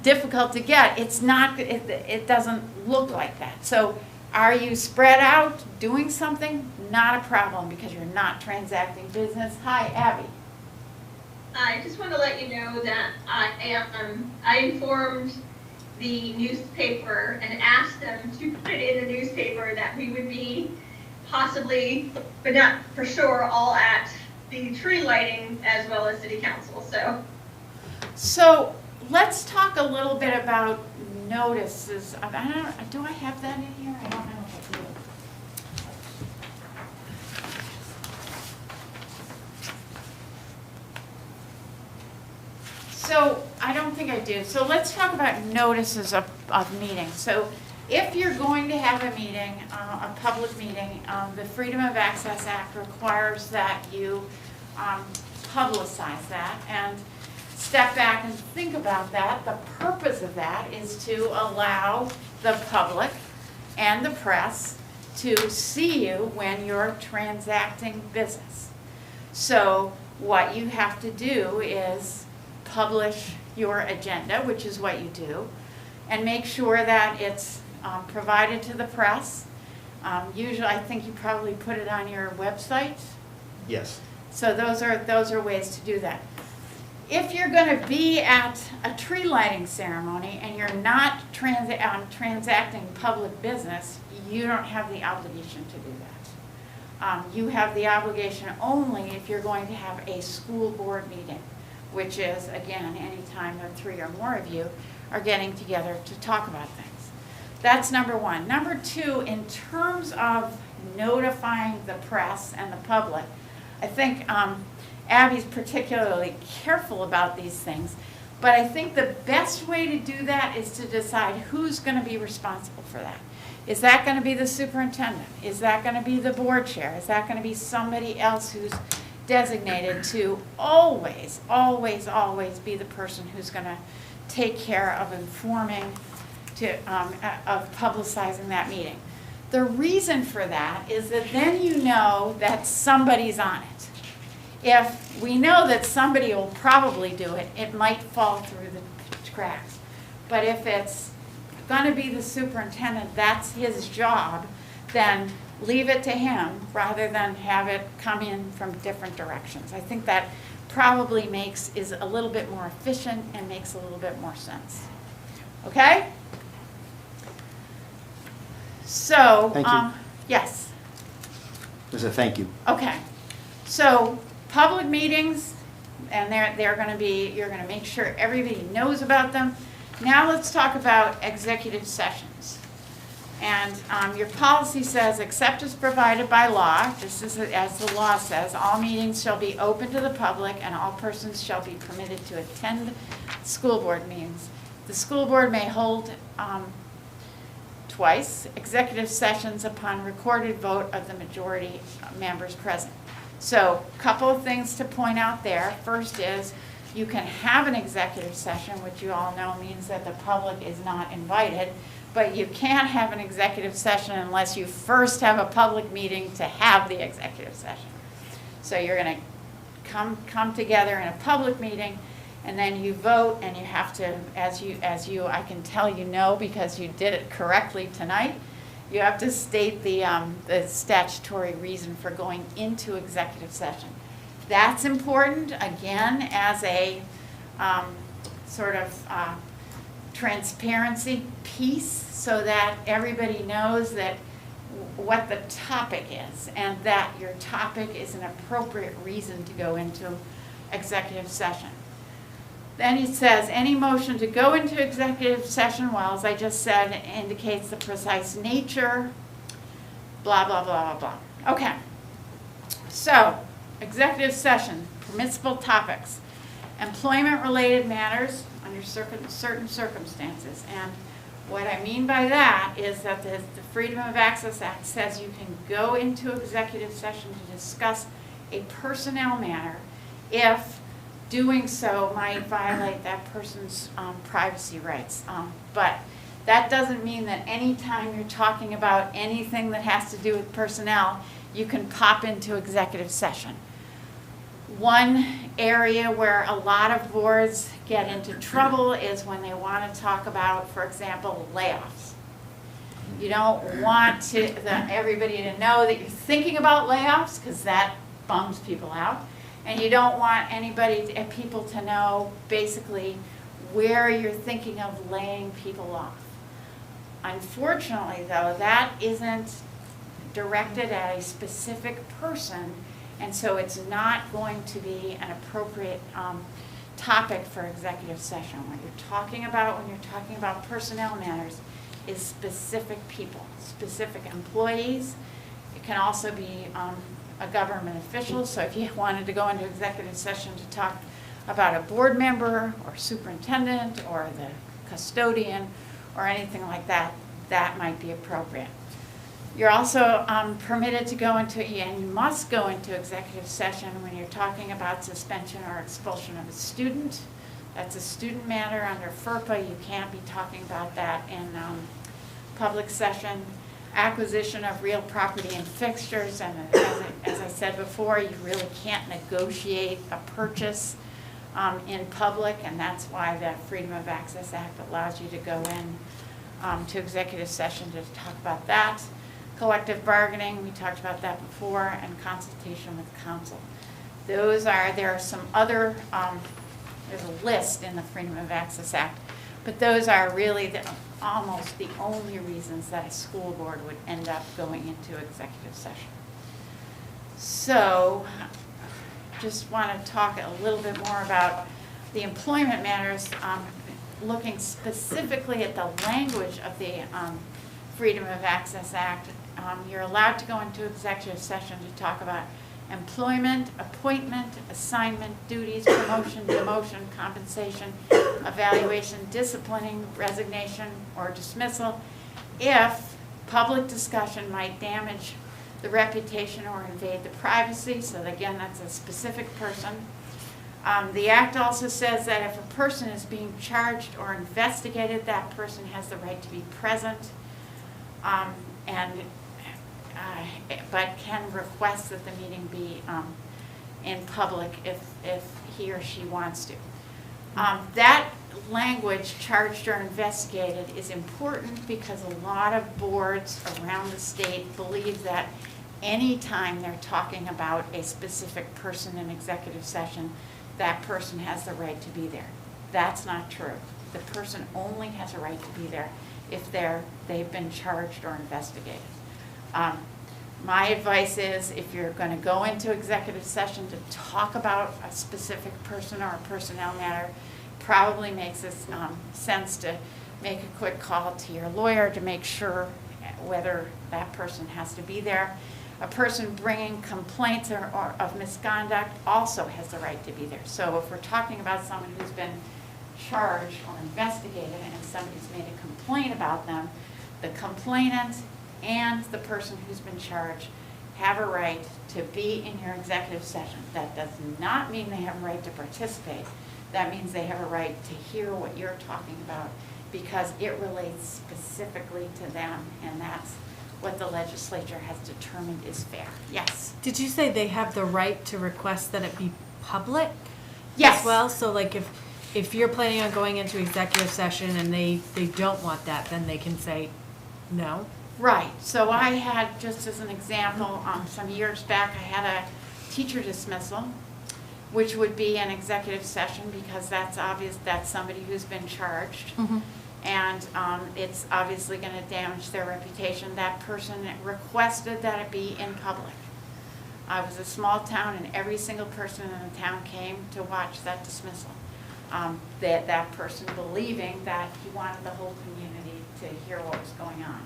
difficult to get, it's not, it doesn't look like that. So are you spread out doing something? Not a problem, because you're not transacting business. Hi, Abby. I just want to let you know that I informed the newspaper and asked them to put it in the newspaper that we would be possibly, but not for sure, all at the tree lighting as well as city council. So let's talk a little bit about notices. Do I have that in here? I don't know if I do. So I don't think I do. So let's talk about notices of meetings. So if you're going to have a meeting, a public meeting, the Freedom of Access Act requires that you publicize that and step back and think about that. The purpose of that is to allow the public and the press to see you when you're transacting business. So what you have to do is publish your agenda, which is what you do, and make sure that it's provided to the press. Usually, I think you probably put it on your website. Yes. So those are ways to do that. If you're going to be at a tree lighting ceremony and you're not transacting public business, you don't have the obligation to do that. You have the obligation only if you're going to have a school board meeting, which is, again, any time that 3 or more of you are getting together to talk about things. That's number one. Number two, in terms of notifying the press and the public, I think Abby's particularly careful about these things, but I think the best way to do that is to decide who's going to be responsible for that. Is that going to be the superintendent? Is that going to be the board chair? Is that going to be somebody else who's designated to always, always, always be the person who's going to take care of informing, of publicizing that meeting? The reason for that is that then you know that somebody's on it. If we know that somebody will probably do it, it might fall through the cracks. But if it's going to be the superintendent, that's his job, then leave it to him rather than have it come in from different directions. I think that probably is a little bit more efficient and makes a little bit more sense. Okay? So, Thank you. yes. There's a thank you. Okay. So, public meetings, and they're going to be, you're going to make sure everybody knows about them. Now let's talk about executive sessions. And your policy says, except as provided by law, this is as the law says, all meetings shall be open to the public and all persons shall be permitted to attend school board meetings. The school board may hold twice executive sessions upon recorded vote of the majority of members present. So, couple of things to point out there. First is, you can have an executive session, which you all know means that the public is not invited, but you can't have an executive session unless you first have a public meeting to have the executive session. So you're going to come together in a public meeting, and then you vote, and you have to, as you I can tell you know because you did it correctly tonight, you have to state the statutory reason for going into executive session. That's important, again, as a sort of transparency piece so that everybody knows that what the topic is and that your topic is an appropriate reason to go into executive session. Then he says, any motion to go into executive session, well, as I just said, indicates the precise nature, blah, blah, blah, blah, blah. Okay. So, executive session, permissible topics, employment-related matters under certain circumstances. And what I mean by that is that the Freedom of Access Act says you can go into executive session to discuss a personnel matter if doing so might violate that person's privacy rights. But that doesn't mean that anytime you're talking about anything that has to do with personnel, you can pop into executive session. One area where a lot of boards get into trouble is when they want to talk about, for example, layoffs. You don't want everybody to know that you're thinking about layoffs because that bums people out. And you don't want people to know basically where you're thinking of laying people off. Unfortunately, though, that isn't directed at a specific person, and so it's not going to be an appropriate topic for executive session. What you're talking about when you're talking about personnel matters is specific people, specific employees. It can also be a government official, so if you wanted to go into executive session to talk about a board member or superintendent or the custodian or anything like that, that might be appropriate. You're also permitted to go into, and you must go into executive session when you're talking about suspension or expulsion of a student. That's a student matter under FERPA. You can't be talking about that in public session. Acquisition of real property and fixtures, and as I said before, you really can't negotiate a purchase in public, and that's why the Freedom of Access Act allows you to go in to executive session to talk about that. Collective bargaining, we talked about that before, and consultation with counsel. There are some other, there's a list in the Freedom of Access Act, but those are really almost the only reasons that a school board would end up going into executive session. So, just want to talk a little bit more about the employment matters, looking specifically at the language of the Freedom of Access Act. You're allowed to go into executive session to talk about employment, appointment, assignment, duties, promotion, demotion, compensation, evaluation, disciplining, resignation, or dismissal if public discussion might damage the reputation or invade the privacy. So again, that's a specific person. The Act also says that if a person is being charged or investigated, that person has the right to be present but can request that the meeting be in public if he or she wants to. That language, charged or investigated, is important because a lot of boards around the state believe that any time they're talking about a specific person in executive session, that person has the right to be there. That's not true. The person only has a right to be there if they've been charged or investigated. My advice is if you're going to go into executive session to talk about a specific person or a personnel matter, probably makes sense to make a quick call to your lawyer to make sure whether that person has to be there. A person bringing complaints or of misconduct also has the right to be there. So if we're talking about someone who's been charged or investigated and somebody's made a complaint about them, the complainant and the person who's been charged have a right to be in your executive session. That does not mean they have a right to participate. That means they have a right to hear what you're talking about because it relates specifically to them, and that's what the legislature has determined is fair. Yes? Did you say they have the right to request that it be public? Yes. As well, so like if you're planning on going into executive session and they don't want that, then they can say no? Right. So I had, just as an example, some years back, I had a teacher dismissal, which would be an executive session because that's obvious, that's somebody who's been charged. And it's obviously going to damage their reputation. That person requested that it be in public. I was a small town and every single person in the town came to watch that dismissal. That person believing that he wanted the whole community to hear what was going on.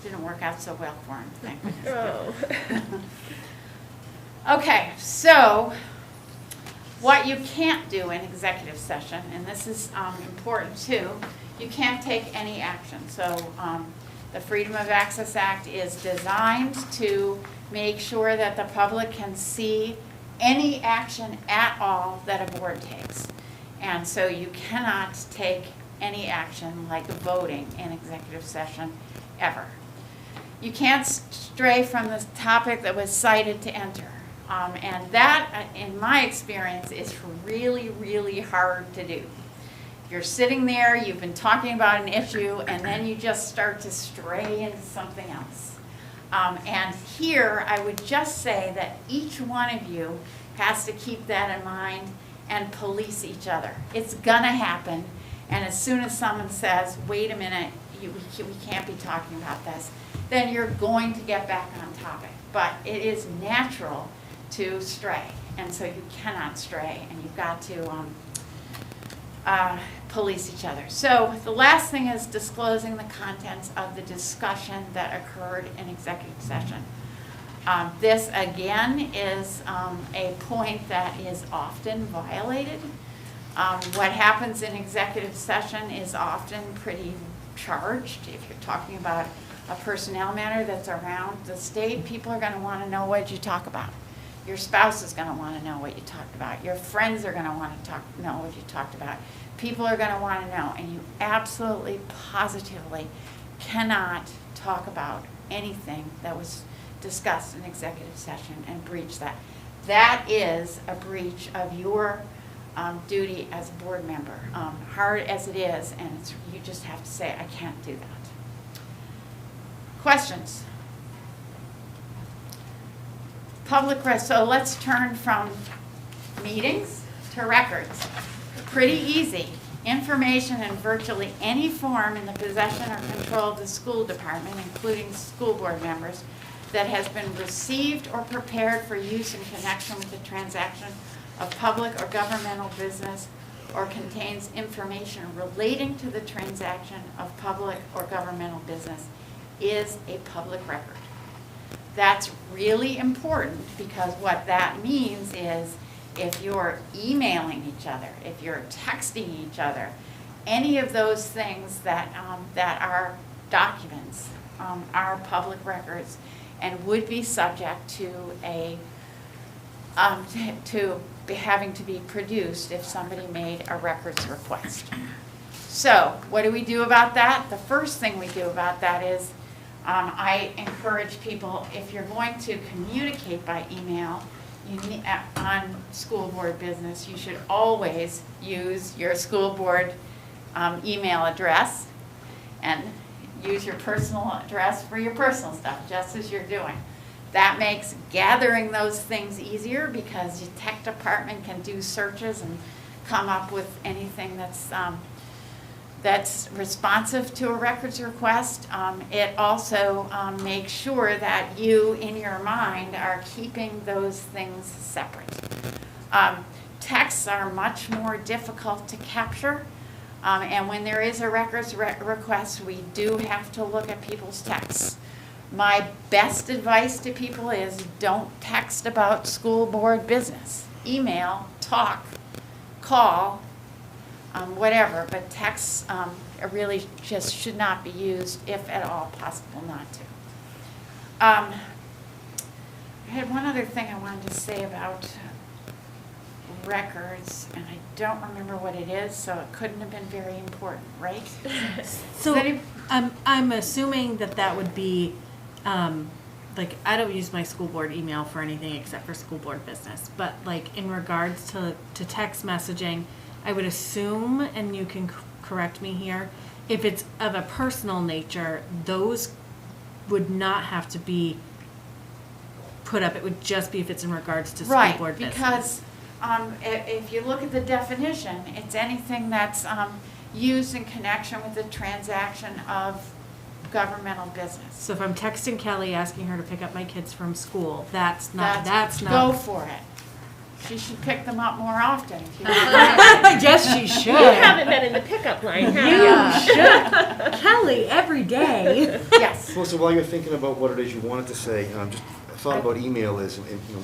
Didn't work out so well for him, thank goodness. Okay, so what you can't do in executive session, and this is important too, you can't take any action. So the Freedom of Access Act is designed to make sure that the public can see any action at all that a board takes. And so you cannot take any action like voting in executive session ever. You can't stray from the topic that was cited to enter. And that, in my experience, is really, really hard to do. You're sitting there, you've been talking about an issue, and then you just start to stray into something else. And here, I would just say that each one of you has to keep that in mind and police each other. It's gonna happen, and as soon as someone says, wait a minute, we can't be talking about this, then you're going to get back on topic. But it is natural to stray, and so you cannot stray, and you've got to police each other. So the last thing is disclosing the contents of the discussion that occurred in executive session. This, again, is a point that is often violated. What happens in executive session is often pretty charged. If you're talking about a personnel matter that's around the state, people are going to want to know what you talk about. Your spouse is going to want to know what you talked about. Your friends are going to want to know what you talked about. People are going to want to know, and you absolutely, positively cannot talk about anything that was discussed in executive session and breach that. That is a breach of your duty as a board member, hard as it is, and you just have to say, I can't do that. Questions? Public rest. So let's turn from meetings to records. Pretty easy. Information in virtually any form in the possession or control of the school department, including school board members, that has been received or prepared for use in connection with the transaction of public or governmental business or contains information relating to the transaction of public or governmental business is a public record. That's really important because what that means is if you're emailing each other, if you're texting each other, any of those things that, that are documents are public records and would be subject to a having to be produced if somebody made a records request. So what do we do about that? The first thing we do about that is I encourage people, if you're going to communicate by email on school board business, you should always use your school board email address and use your personal address for your personal stuff, just as you're doing. That makes gathering those things easier because your tech department can do searches and come up with anything that's responsive to a records request. It also makes sure that you, in your mind, are keeping those things separate. Texts are much more difficult to capture, and when there is a records request, we do have to look at people's texts. My best advice to people is don't text about school board business. Email, talk, call, whatever, but texts really just should not be used, if at all possible not to. I had one other thing I wanted to say about records, and I don't remember what it is, so it couldn't have been very important, right? So Does any- I'm assuming that would be, like, I don't use my school board email for anything except for school board business. But like in regards to text messaging, I would assume, and you can correct me here, if it's of a personal nature, those would not have to be put up. It would just be if it's in regards to school Right, board business. because if you look at the definition, it's anything that's used in connection with the transaction of governmental business. So if I'm texting Kelly asking her to pick up my kids from school, that's Go not. for it. She should pick them up more often. If you Yes, she You should. haven't been in the pickup line, have You you? should. Kelly, every day. Yes. Well, so while you're thinking about what it is you wanted to say, just a thought about email is, and you know,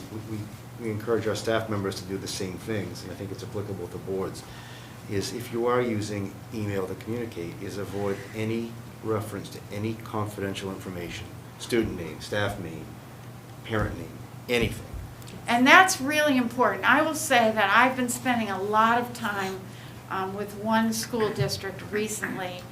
we encourage our staff members to do the same things, and I think it's applicable to boards, is if you are using email to communicate, is avoid any reference to any confidential information, student name, staff name, parent name, anything. And that's really important. I will say that I've been spending a lot of time with one school district recently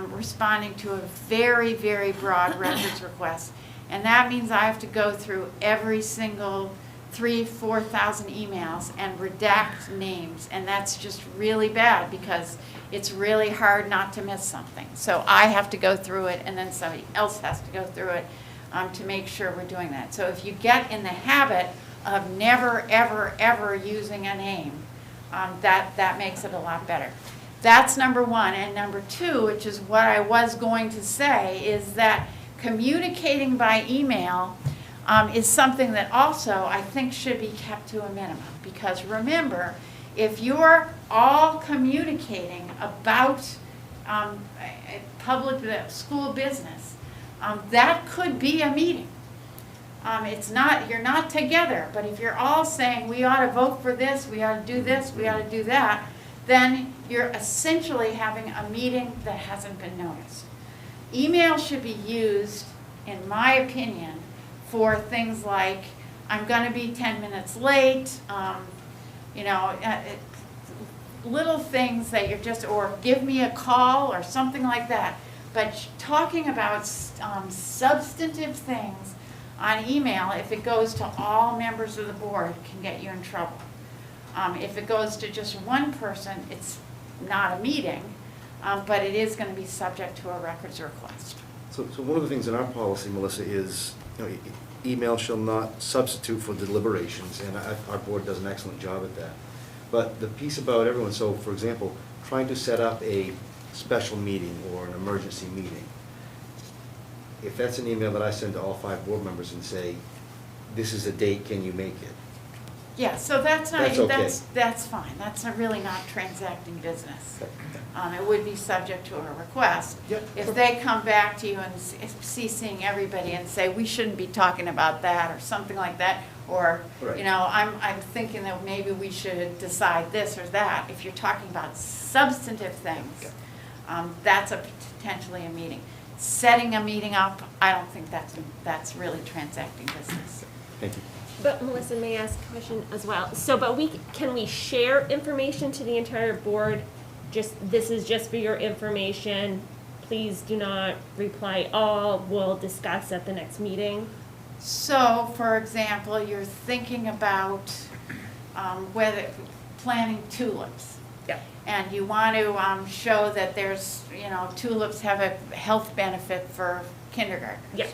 responding to a very, very broad records request. And that means I have to go through every single 3,000-4,000 emails and redact names. And that's just really bad because it's really hard not to miss something. So I have to go through it, and then somebody else has to go through it to make sure we're doing that. So if you get in the habit of never, ever, ever using a name, that makes it a lot better. That's number one. And number two, which is what I was going to say, is that communicating by email is something that also I think should be kept to a minimum. Because remember, if you're all communicating about school business, that could be a meeting. You're not together, but if you're all saying, we ought to vote for this, we ought to do this, we ought to do that, then you're essentially having a meeting that hasn't been noticed. Email should be used, in my opinion, for things like, I'm going to be 10 minutes late, little things that you're just, or give me a call or something like that. But talking about substantive things on email, if it goes to all members of the board, can get you in trouble. If it goes to just one person, it's not a meeting, but it is going to be subject to a records request. So one of the things in our policy, Melissa, is, email shall not substitute for deliberations, and our board does an excellent job at that. But the piece about everyone, so for example, trying to set up a special meeting or an emergency meeting, if that's an email that I send to all 5 board members and say, this is a date, can you make it? Yeah, so that's not, That's okay. that's fine. That's really not transacting business. It would be subject to a request. Yep. If they come back to you and CCing everybody and say, we shouldn't be talking about that or something like that, or, Right. I'm thinking that maybe we should decide this or that. If you're talking about substantive things, that's potentially a meeting. Setting a meeting up, I don't think that's really transacting business. Thank you. But Melissa, may I ask a question as well? So, but can we share information to the entire board? This is just for your information. Please do not reply all. We'll discuss at the next meeting. So, for example, you're thinking about whether planting tulips. Yeah. And you want to show that there's, tulips have a health benefit for kindergartners. Yeah.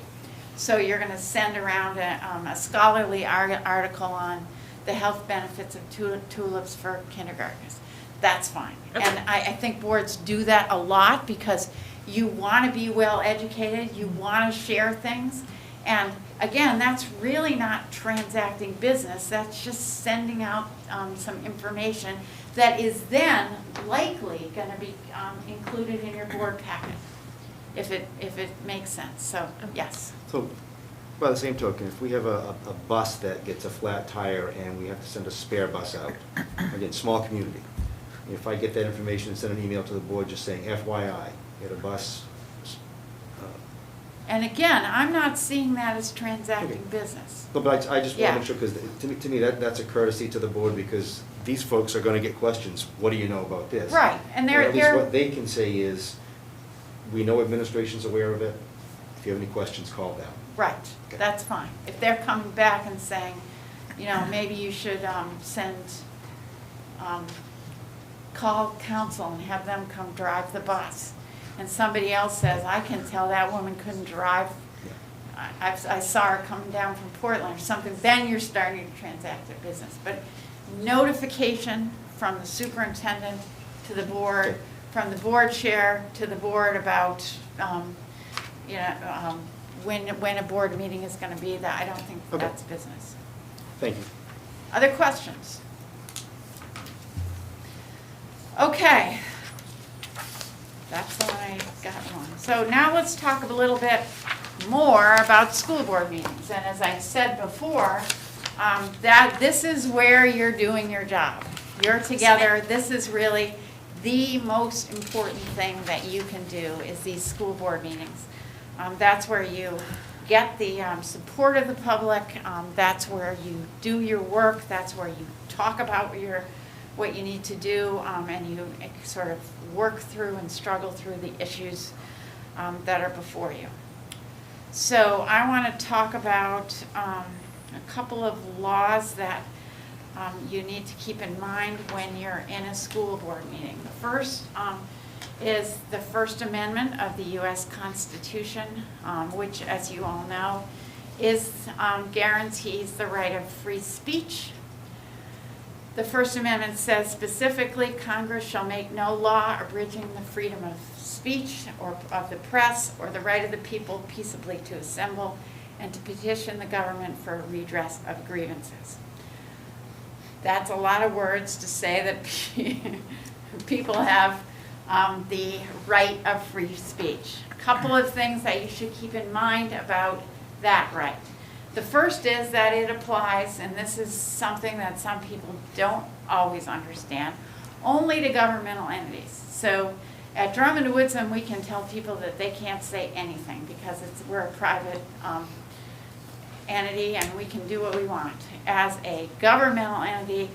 So you're going to send around a scholarly article on the health benefits of tulips for kindergartners. That's fine. Okay. And I think boards do that a lot because you want to be well educated, you want to share things. And again, that's really not transacting business. That's just sending out some information that is then likely going to be included in your board packet, if it makes sense. So, yes. So, by the same token, if we have a bus that gets a flat tire and we have to send a spare bus out, again, small community, if I get that information and send an email to the board just saying, FYI, we had a bus And again, I'm not seeing that as transacting Okay. business. No, but I just want Yeah. to make sure, because to me, that's a courtesy to the board, because these folks are going to get questions. What do you know about this? Right, and At least what they can say is, we know administration's aware of it. If you have any questions, call them. right, Okay. that's fine. If they're coming back and saying, you know, maybe you should call council and have them come drive the bus. And somebody else says, I can tell that woman couldn't drive. I saw her coming down from Portland or something, then you're starting to transact their business. But notification from the superintendent to the board, Okay. from the board chair to the board about, when a board meeting is gonna be, that I don't think Okay. that's business. Thank you. Other questions? Okay. That's what I got wrong. So now let's talk a little bit more about school board meetings. And as I said before, this is where you're doing your job. You're together. This is really the most important thing that you can do is these school board meetings. That's where you get the support of the public. That's where you do your work. That's where you talk about what you need to do, and you sort of work through and struggle through the issues that are before you. So I want to talk about a couple of laws that you need to keep in mind when you're in a school board meeting. The first is the First Amendment of the U.S. Constitution, which, as you all know, guarantees the right of free speech. The First Amendment says specifically, Congress shall make no law abridging the freedom of speech or of the press or the right of the people peaceably to assemble and to petition the government for redress of grievances. That's a lot of words to say that people have the right of free speech. A couple of things that you should keep in mind about that right. The first is that it applies, and this is something that some people don't always understand, only to governmental entities. So at Drummond Woodsum, we can tell people that they can't say anything because we're a private entity and we can do what we want. As a governmental entity,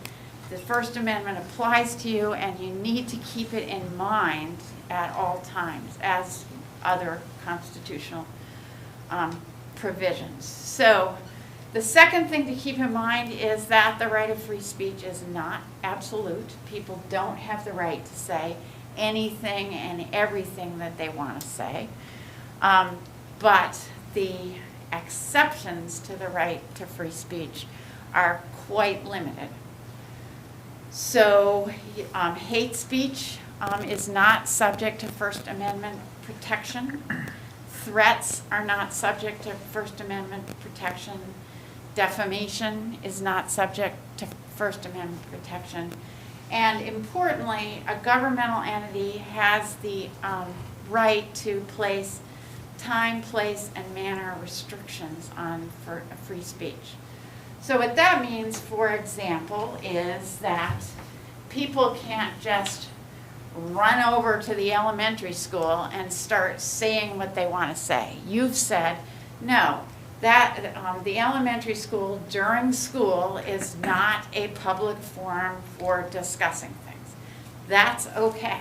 the First Amendment applies to you and you need to keep it in mind at all times, as other constitutional provisions. So the second thing to keep in mind is that the right of free speech is not absolute. People don't have the right to say anything and everything that they want to say. But the exceptions to the right to free speech are quite limited. So hate speech is not subject to First Amendment protection. Threats are not subject to First Amendment protection. Defamation is not subject to First Amendment protection. And importantly, a governmental entity has the right to place time, place, and manner restrictions on free speech. So what that means, for example, is that people can't just run over to the elementary school and start saying what they want to say. You've said, no, that the elementary school during school is not a public forum for discussing things. That's okay.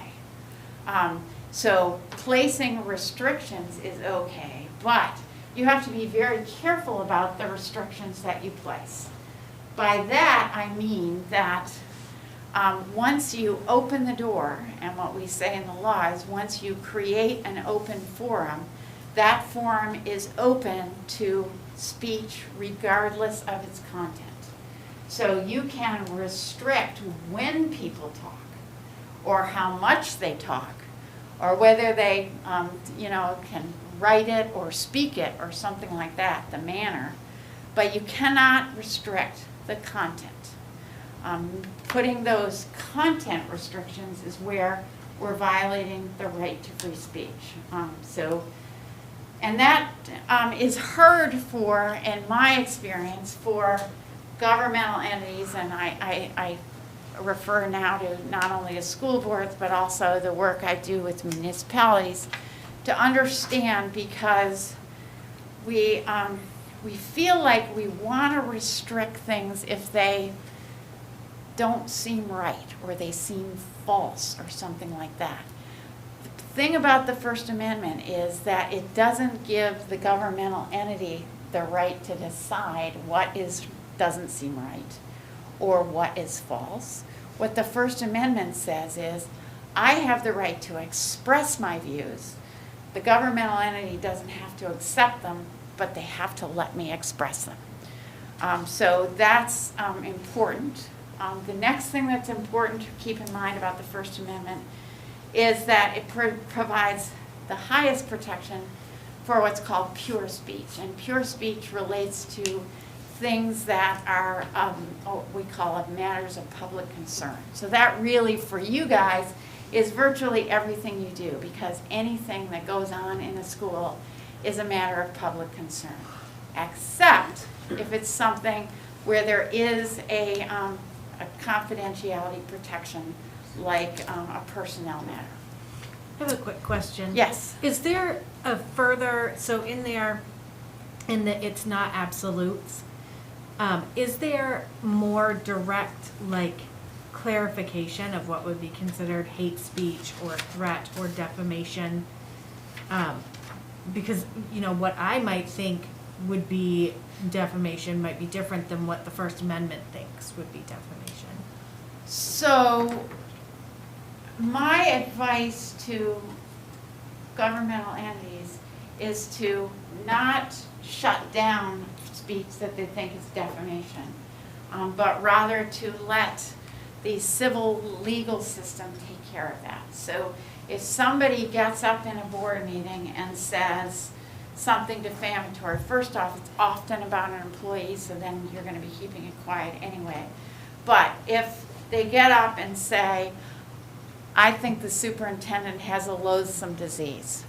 So placing restrictions is okay, but you have to be very careful about the restrictions that you place. By that, I mean that once you open the door, and what we say in the law is once you create an open forum, that forum is open to speech regardless of its content. So you can restrict when people talk, or how much they talk, or whether they can write it or speak it or something like that, the manner, but you cannot restrict the content. Putting those content restrictions is where we're violating the right to free speech. And that is heard for, in my experience, for governmental entities, and I refer now to not only to school boards, but also the work I do with municipalities, to understand, because we feel like we want to restrict things if they don't seem right or they seem false or something like that. The thing about the First Amendment is that it doesn't give the governmental entity the right to decide what doesn't seem right or what is false. What the First Amendment says is, I have the right to express my views. The governmental entity doesn't have to accept them, but they have to let me express them. So that's important. The next thing that's important to keep in mind about the First Amendment is that it provides the highest protection for what's called pure speech. And pure speech relates to things that are, what we call it, matters of public concern. So that really, for you guys, is virtually everything you do, because anything that goes on in a school is a matter of public concern, except if it's something where there is a confidentiality protection, like a personnel matter. I have a quick question. Yes. Is there a further, so in there, in the it's not absolutes, is there more direct, like, clarification of what would be considered hate speech or threat or defamation? Because, you know, what I might think would be defamation might be different than what the First Amendment thinks would be defamation. So my advice to governmental entities is to not shut down speech that they think is defamation, but rather to let the civil legal system take care of that. So if somebody gets up in a board meeting and says something defamatory, first off, it's often about an employee, so then you're going to be keeping it quiet anyway. But if they get up and say, I think the superintendent has a loathsome disease,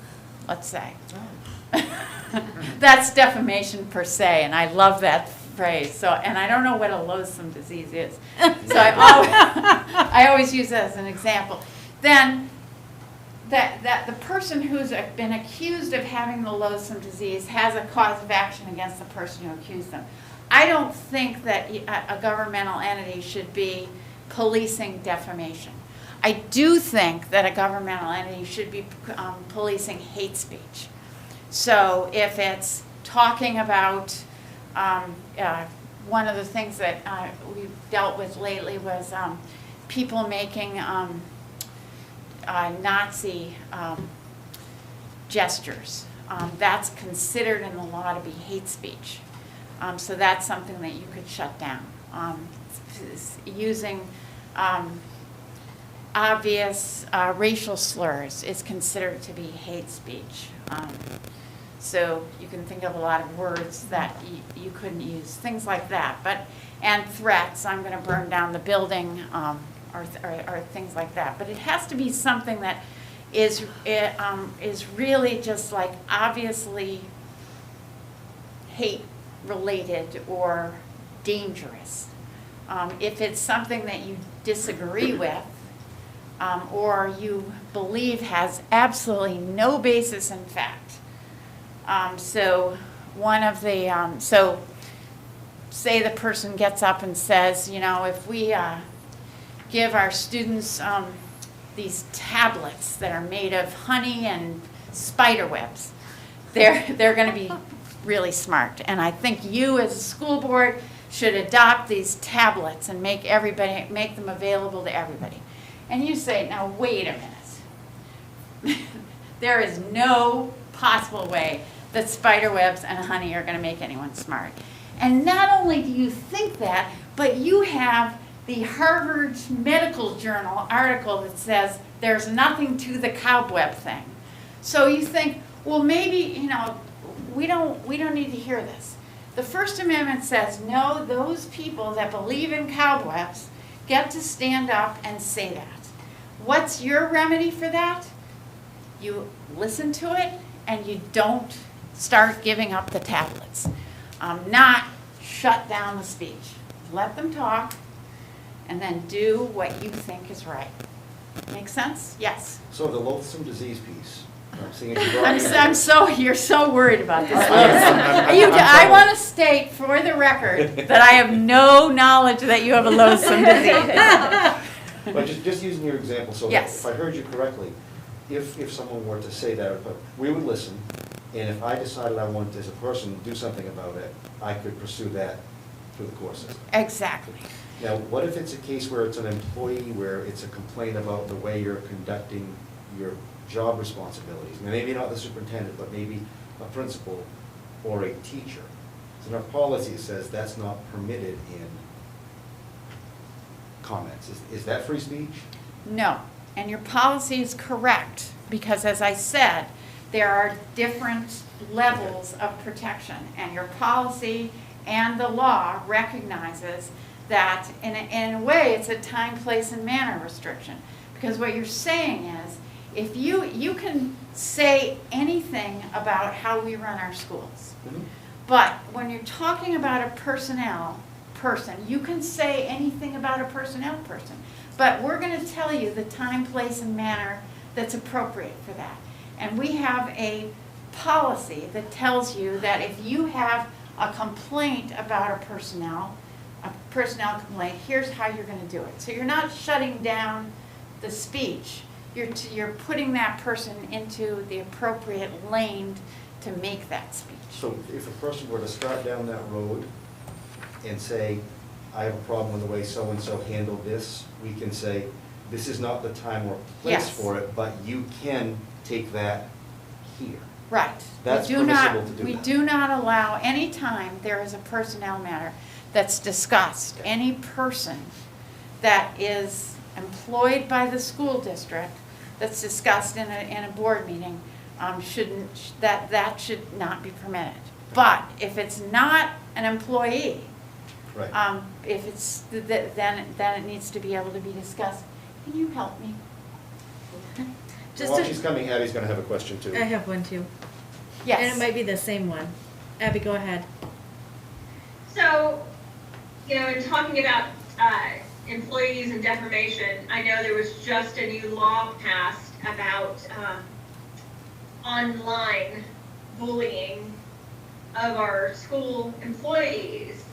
let's say. That's defamation per se, and I love that phrase. So, and I don't know what a loathsome disease is. So I always use that as an example. Then that the person who's been accused of having the loathsome disease has a cause of action against the person who accused them. I don't think that a governmental entity should be policing defamation. I do think that a governmental entity should be policing hate speech. So if it's talking about, one of the things that we've dealt with lately was people making Nazi gestures. That's considered in the law to be hate speech. So that's something that you could shut down. Using obvious racial slurs is considered to be hate speech. So you can think of a lot of words that you couldn't use, things like that. And threats, I'm going to burn down the building, or things like that. But it has to be something that is really just like obviously hate related or dangerous. If it's something that you disagree with, or you believe has absolutely no basis in fact. So one of the, so say the person gets up and says, you know, if we give our students these tablets that are made of honey and spider webs, they're going to be really smart. And I think you as a school board should adopt these tablets and make them available to everybody. And you say, now wait a minute. There is no possible way that spider webs and honey are going to make anyone smart. And not only do you think that, but you have the Harvard Medical Journal article that says there's nothing to the cobweb thing. So you think, well, maybe, you know, we don't need to hear this. The First Amendment says, no, those people that believe in cobwebs get to stand up and say that. What's your remedy for that? You listen to it and you don't start giving up the tablets. Not shut down the speech. Let them talk and then do what you think is right. Make sense? Yes. So the loathsome disease piece, Seeing as you brought me- You're so worried about this. I'm- I want to state for the record that I have no knowledge that you have a loathsome disease. But just using your example, so that Yes. if I heard you correctly, if someone were to say that, but we would listen, and if I decided I wanted as a person to do something about it, I could pursue that through the court system. Exactly. Now, what if it's a case where it's an employee, where it's a complaint about the way you're conducting your job responsibilities? Maybe not the superintendent, but maybe a principal or a teacher. So in our policy, it says that's not permitted in comments. Is that free speech? No, and your policy is correct, because as I said, there are different levels of protection, and your policy and the law recognizes that in a way, it's a time, place, and manner restriction. Because what you're saying is, if you can say anything about how we run our schools, but when you're talking about a personnel person, you can say anything about a personnel person. But we're going to tell you the time, place, and manner that's appropriate for that. And we have a policy that tells you that if you have a complaint about a personnel complaint, here's how you're going to do it. So you're not shutting down the speech. You're putting that person into the appropriate lane to make that speech. So if a person were to start down that road and say, I have a problem with the way so-and-so handled this, we can say, this is not the time or place Yes. for it, but you can take that here. Right. That's We do not- permissible to do We that. do not allow, any time there is a personnel matter that's discussed, any person that is employed by the school district that's discussed in a board meeting, that should not be permitted. But if it's not an employee, Right. if it's, then it needs to be able to be discussed. Can you help me? Just While to- she's coming, Abby's gonna have a question too. I have one too. Yes. And it might be the same one. Abby, go ahead. So, in talking about employees and defamation, I know there was just a new law passed about online bullying of our school employees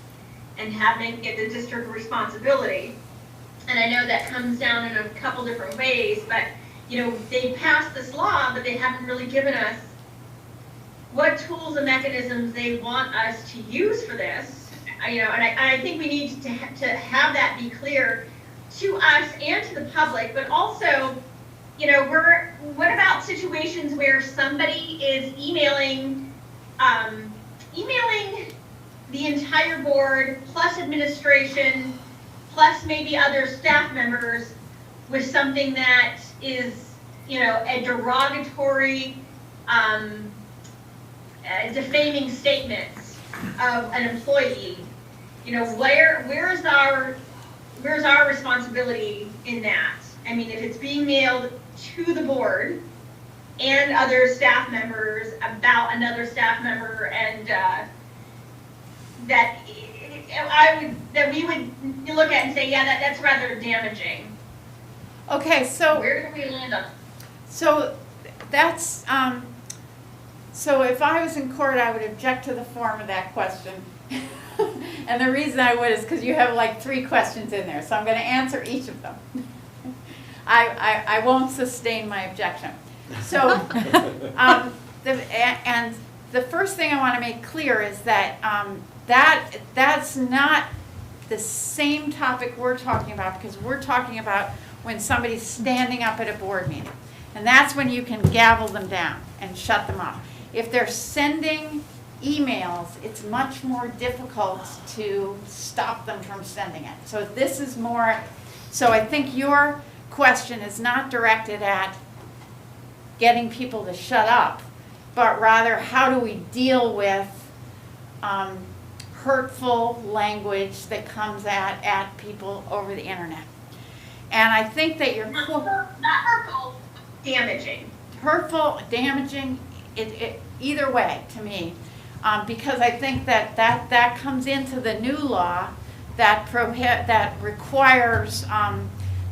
and having it the district responsibility. And I know that comes down in a couple different ways, but, they passed this law, but they haven't really given us what tools and mechanisms they want us to use for this. And I think we need to have that be clear to us and to the public, but also, what about situations where somebody is emailing the entire board, plus administration, plus maybe other staff members with something that is, a derogatory, defaming statement of an employee? Where's our responsibility in that? I mean, if it's being mailed to the board and other staff members about another staff member, and that we would look at and say, yeah, that's rather damaging. Okay, so. Where do we land on? So that's, so if I was in court, I would object to the form of that question. And the reason I would is because you have like 3 questions in there, so I'm going to answer each of them. I won't sustain my objection. So, and the first thing I want to make clear is that that's not the same topic we're talking about, because we're talking about when somebody's standing up at a board meeting. And that's when you can gavel them down and shut them off. If they're sending emails, it's much more difficult to stop them from sending it. So this is more, so I think your question is not directed at getting people to shut up, but rather how do we deal with hurtful language that comes at people over the internet. And I think that you're Not hurtful, damaging. hurtful, damaging, either way to me, because I think that comes into the new law that requires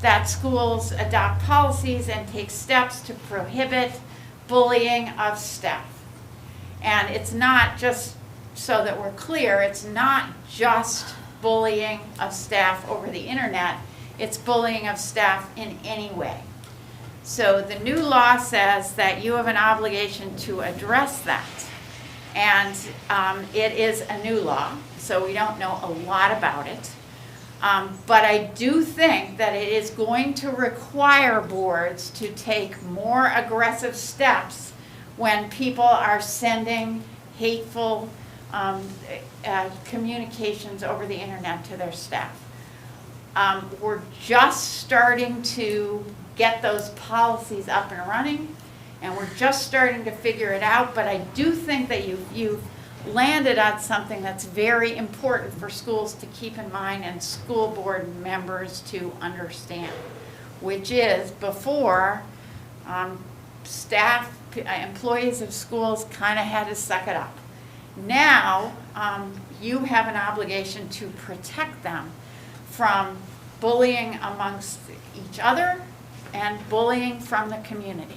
that schools adopt policies and take steps to prohibit bullying of staff. And it's not just, so that we're clear, it's not just bullying of staff over the internet, it's bullying of staff in any way. So the new law says that you have an obligation to address that. And it is a new law, so we don't know a lot about it. But I do think that it is going to require boards to take more aggressive steps when people are sending hateful communications over the internet to their staff. We're just starting to get those policies up and running, and we're just starting to figure it out, but I do think that you've landed on something that's very important for schools to keep in mind and school board members to understand, which is before staff, employees of schools kind of had to suck it up. Now, you have an obligation to protect them from bullying amongst each other and bullying from the community.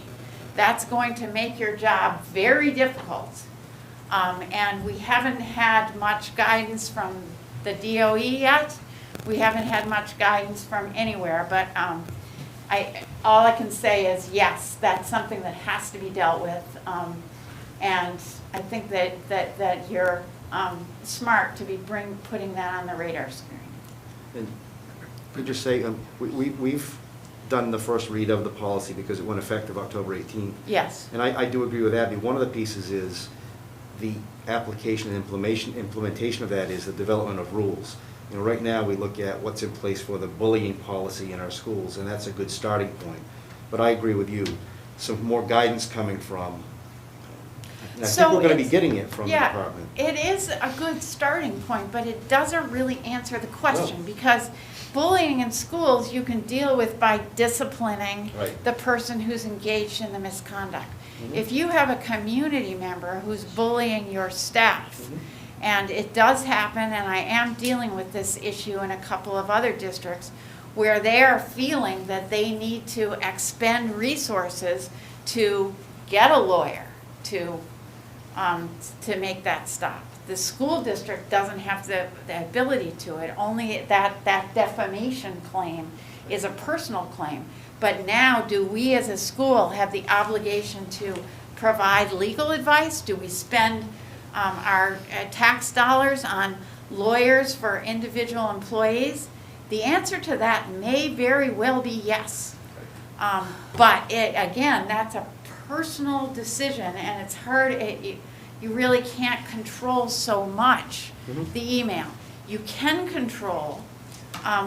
That's going to make your job very difficult. And we haven't had much guidance from the DOE yet. We haven't had much guidance from anywhere, but all I can say is yes, that's something that has to be dealt with. And I think that you're smart to be putting that on the radar screen. And could you say, we've done the first read of the policy because it went effective October 18th. Yes. And I do agree with Abby. One of the pieces is the application and implementation of that is the development of rules. You know, right now we look at what's in place for the bullying policy in our schools, and that's a good starting point. But I agree with you. Some more guidance coming from, and I think we're going to be getting it from the department. It is a good starting point, but it doesn't really answer the question because bullying in schools you can deal with by disciplining the person who's engaged in the misconduct. Mm-hmm. If you have a community member who's bullying your staff, mm-hmm. and it does happen, and I am dealing with this issue in a couple of other districts where they are feeling that they need to expend resources to get a lawyer to make that stop. The school district doesn't have the ability to it. Only that defamation claim is a personal claim. But now, do we as a school have the obligation to provide legal advice? Do we spend our tax dollars on lawyers for individual employees? The answer to that may very well be yes. But again, that's a personal decision, and it's hard. You really can't control so much the email. You can control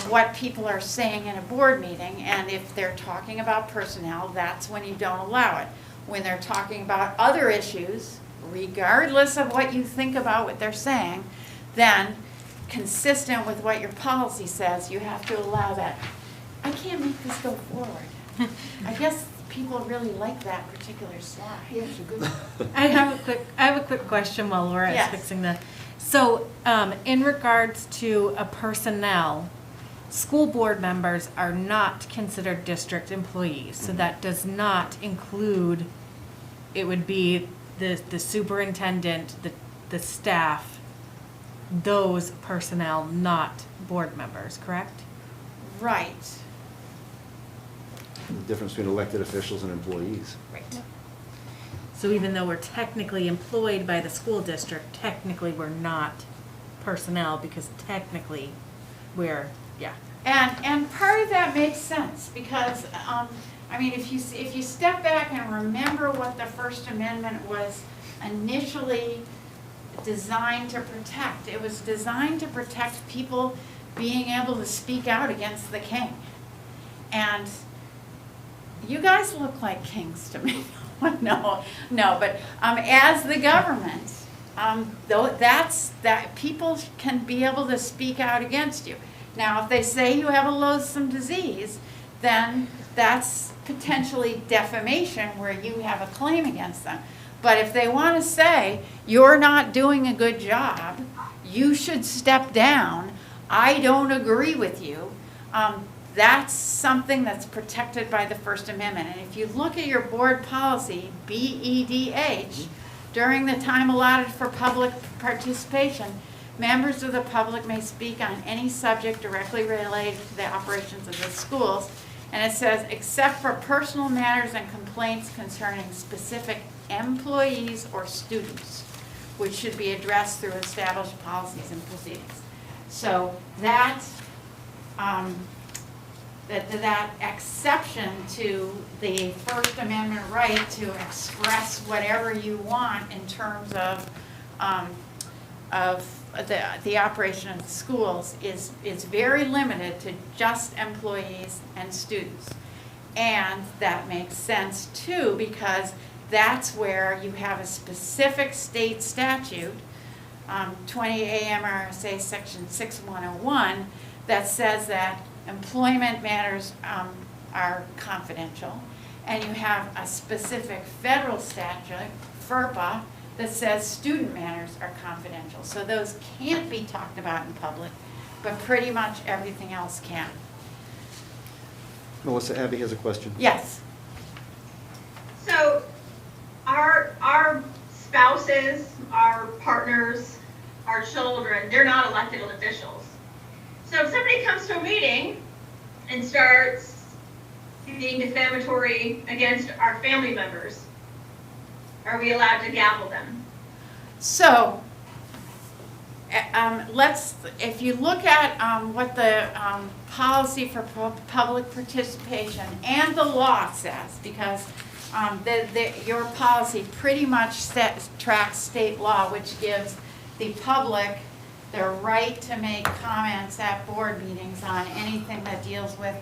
what people are saying in a board meeting, and if they're talking about personnel, that's when you don't allow it. When they're talking about other issues, regardless of what you think about what they're saying, then consistent with what your policy says, you have to allow that. I can't make this go forward. I guess people really like that particular slide. I have a quick question while Laura is fixing that. So, in regards to a personnel, school board members are not considered district employees. So that does not include, it would be the superintendent, the staff, those personnel, not board members, correct? Right. The difference between elected officials and employees. Right. So even though we're technically employed by the school district, technically we're not personnel because technically we're, And part of that makes sense because, I mean, if you step back and remember what the First Amendment was initially designed to protect, it was designed to protect people being able to speak out against the king. And you guys look like kings to me. No, but as the government, that people can be able to speak out against you. Now, if they say you have a loathsome disease, then that's potentially defamation where you have a claim against them. But if they want to say you're not doing a good job, you should step down, I don't agree with you, That's something that's protected by the First Amendment. And if you look at your board policy, BEDH, during the time allotted for public participation, members of the public may speak on any subject directly related to the operations of the schools. And it says, except for personal matters and complaints concerning specific employees or students, which should be addressed through established policies and proceedings. So that exception to the First Amendment right to express whatever you want in terms of the operation of the schools is very limited to just employees and students. And that makes sense too, because that's where you have a specific state statute, 20 AMRSA section 6101, that says that employment matters are confidential. And you have a specific federal statute, FERPA, that says student matters are confidential. So those can't be talked about in public, but pretty much everything else can. Melissa, Abby has a question. Yes. So our spouses, our partners, our children, they're not elected officials. So if somebody comes to a meeting and starts being defamatory against our family members, are we allowed to gavel them? So, if you look at what the policy for public participation and the law says, because your policy pretty much tracks state law, which gives the public the right to make comments at board meetings on anything that deals with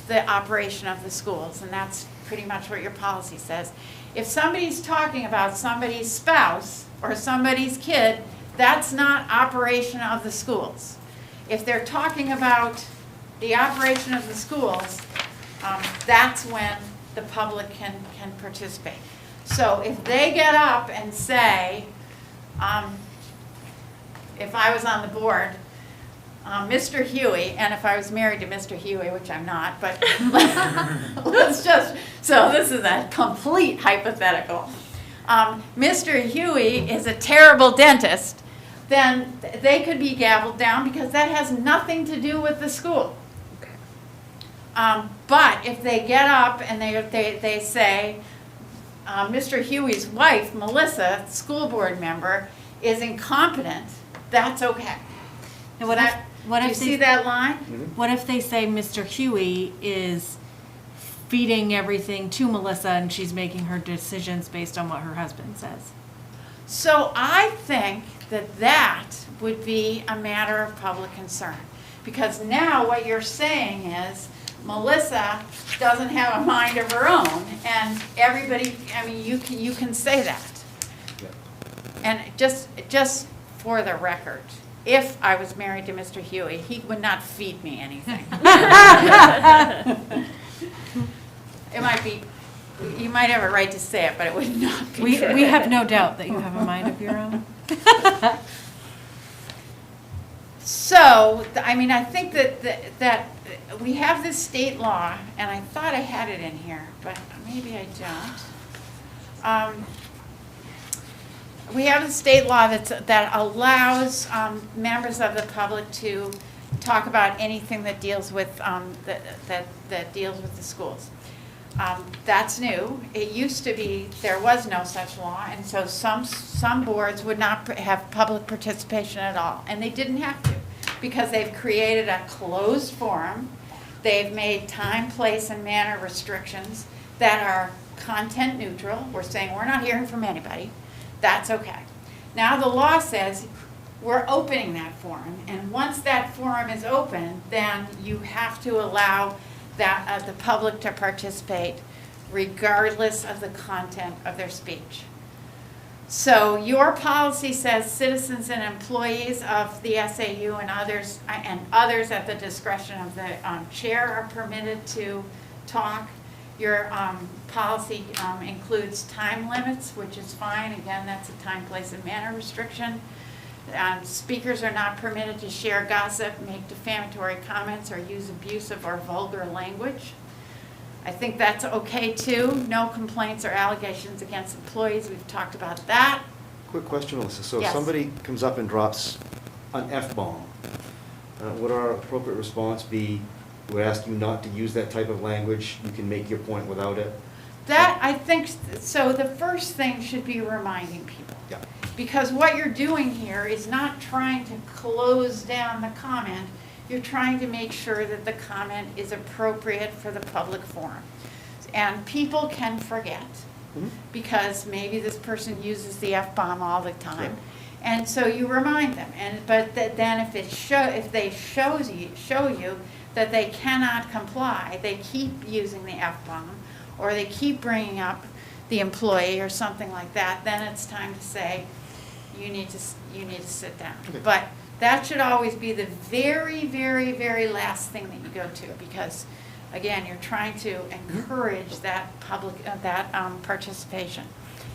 the operation of the schools, and that's pretty much what your policy says. If somebody's talking about somebody's spouse or somebody's kid, that's not operation of the schools. If they're talking about the operation of the schools, that's when the public can participate. So if they get up and say, if I was on the board, Mr. Huey, and if I was married to Mr. Huey, which I'm not, but let's just, so this is a complete hypothetical. Mr. Huey is a terrible dentist, then they could be gavelled down because that has nothing to do with the school. But if they get up and they say, Mr. Huey's wife, Melissa, school board member, is incompetent, that's okay. And what Do you if see they, that line? what if they say Mr. Huey is feeding everything to Melissa and she's making her decisions based on what her husband says? So I think that would be a matter of public concern. Because now what you're saying is Melissa doesn't have a mind of her own, and everybody, I mean, you can say that. And just for the record, if I was married to Mr. Huey, he would not feed me anything. It might be, you might have a right to say it, but it would not be true. We have no doubt that you have a mind of your own. So, I mean, I think that we have this state law, and I thought I had it in here, but maybe I don't. We have a state law that allows members of the public to talk about anything that deals with that deals with the schools. That's new. It used to be there was no such law, and so some boards would not have public participation at all, and they didn't have to because they've created a closed forum. They've made time, place, and manner restrictions that are content neutral. We're saying we're not hearing from anybody. That's okay. Now the law says we're opening that forum, and once that forum is open, then you have to allow that the public to participate regardless of the content of their speech. So your policy says citizens and employees of the SAU and others at the discretion of the chair are permitted to talk. Your policy includes time limits, which is fine. Again, that's a time, place, and manner restriction. Speakers are not permitted to share gossip, make defamatory comments, or use abusive or vulgar language. I think that's okay too. No complaints or allegations against employees. We've talked about that. Quick question, Melissa. So if Yes. somebody comes up and drops an F-bomb, would our appropriate response be, we ask you not to use that type of language, you can make your point without it? That, I think, so the first thing should be reminding people. Yeah. Because what you're doing here is not trying to close down the comment. You're trying to make sure that the comment is appropriate for the public forum. And people can forget, because maybe this person uses the F-bomb all the time. And so you remind them. But then if they show you that they cannot comply, they keep using the F-bomb, or they keep bringing up the employee or something like that, then it's time to say, you need to sit down. Okay. But that should always be the very, very, very last thing that you go to, because, again, you're trying to encourage that participation.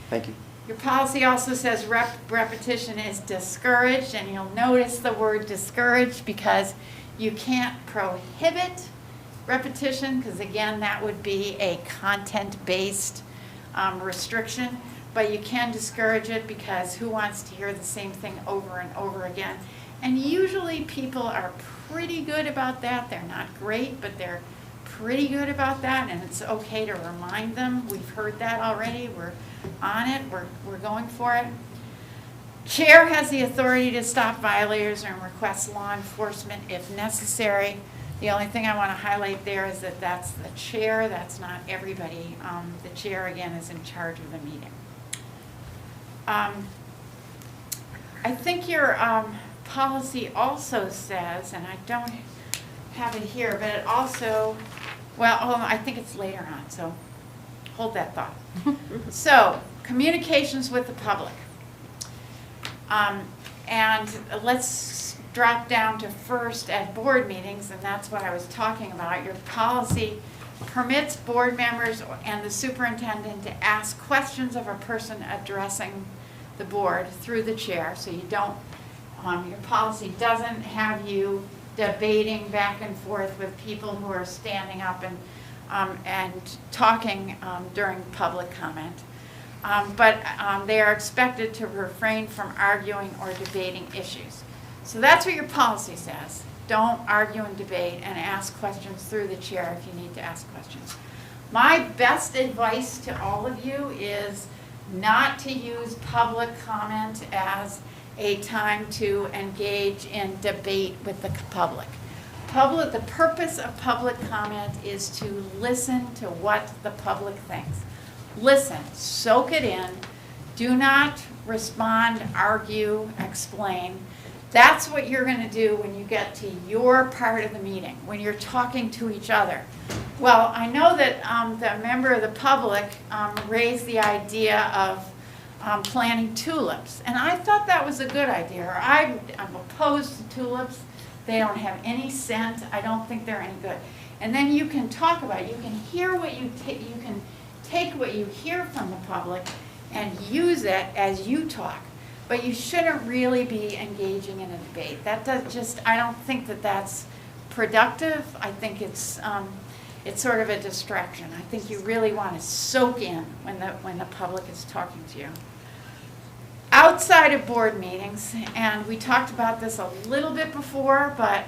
Thank you. Your policy also says repetition is discouraged, and you'll notice the word discouraged because you can't prohibit repetition, because again, that would be a content-based restriction, but you can discourage it, because who wants to hear the same thing over and over again? And usually people are pretty good about that. They're not great, but they're pretty good about that, and it's okay to remind them. We've heard that already. We're on it. We're going for it. Chair has the authority to stop violators and request law enforcement if necessary. The only thing I want to highlight there is that that's the chair. That's not everybody. The chair, again, is in charge of the meeting. I think your policy also says, and I don't have it here, but it also, I think it's later on, so hold that thought. So, communications with the public. And let's drop down to first at board meetings, and that's what I was talking about. Your policy permits board members and the superintendent to ask questions of a person addressing the board through the chair, so you don't, your policy doesn't have you debating back and forth with people who are standing up and talking during public comment. But they are expected to refrain from arguing or debating issues. So that's what your policy says. Don't argue and debate, and ask questions through the chair if you need to ask questions. My best advice to all of you is not to use public comment as a time to engage in debate with the public. The purpose of public comment is to listen to what the public thinks. Listen, soak it in, do not respond, argue, explain. That's what you're going to do when you get to your part of the meeting, when you're talking to each other. Well, I know that the member of the public raised the idea of planting tulips, and I thought that was a good idea. I'm opposed to tulips. They don't have any scent. I don't think they're any good. And then you can talk about it. You can hear what you take. You can take what you hear from the public and use it as you talk. But you shouldn't really be engaging in a debate. I don't think that that's productive. I think it's sort of a distraction. I think you really want to soak in when the public is talking to you. Outside of board meetings, and we talked about this a little bit before, but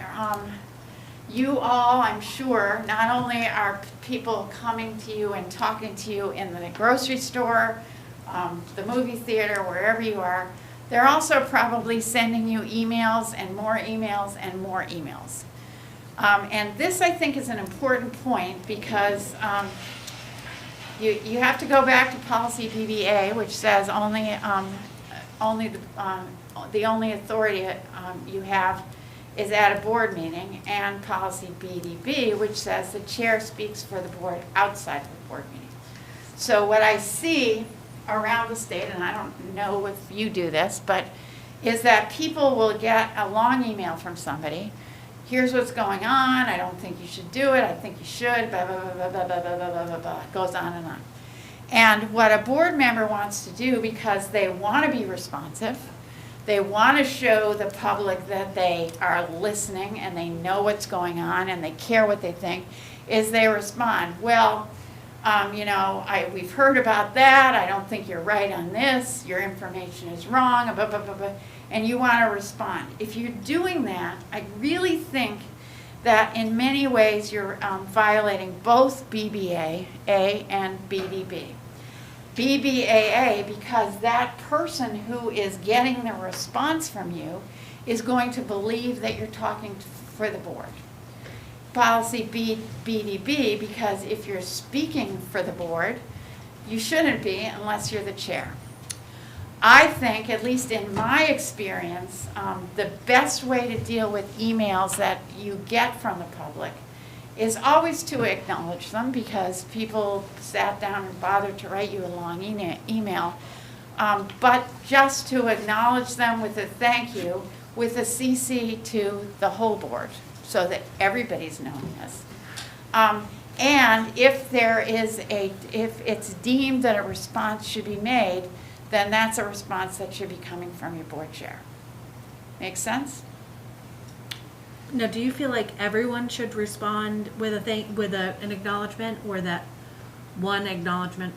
you all, I'm sure, not only are people coming to you and talking to you in the grocery store, the movie theater, wherever you are, they're also probably sending you emails and more emails and more emails. And this, I think, is an important point, because you have to go back to policy BBA, which says the only authority you have is at a board meeting, and policy BDB, which says the chair speaks for the board outside the board meeting. So what I see around the state, and I don't know if you do this, but is that people will get a long email from somebody. Here's what's going on. I don't think you should do it. I think you should. Blah, blah, blah, blah, blah, blah, blah, blah, blah, blah. It goes on and on. And what a board member wants to do, because they want to be responsive, they want to show the public that they are listening and they know what's going on and they care what they think, is they respond, well, we've heard about that, I don't think you're right on this, your information is wrong, blah, blah, blah, blah, and you want to respond. If you're doing that, I really think that in many ways you're violating both BBAA and BDB. BBAA, because that person who is getting the response from you is going to believe that you're talking for the board. Policy BDB, because if you're speaking for the board, you shouldn't be unless you're the chair. I think, at least in my experience, the best way to deal with emails that you get from the public is always to acknowledge them, because people sat down and bothered to write you a long email. But just to acknowledge them with a thank you, with a CC to the whole board, so that everybody's knowing this. And if it's deemed that a response should be made, then that's a response that should be coming from your board chair. Make sense? Now, do you feel like everyone should respond with an acknowledgement, or that one acknowledgement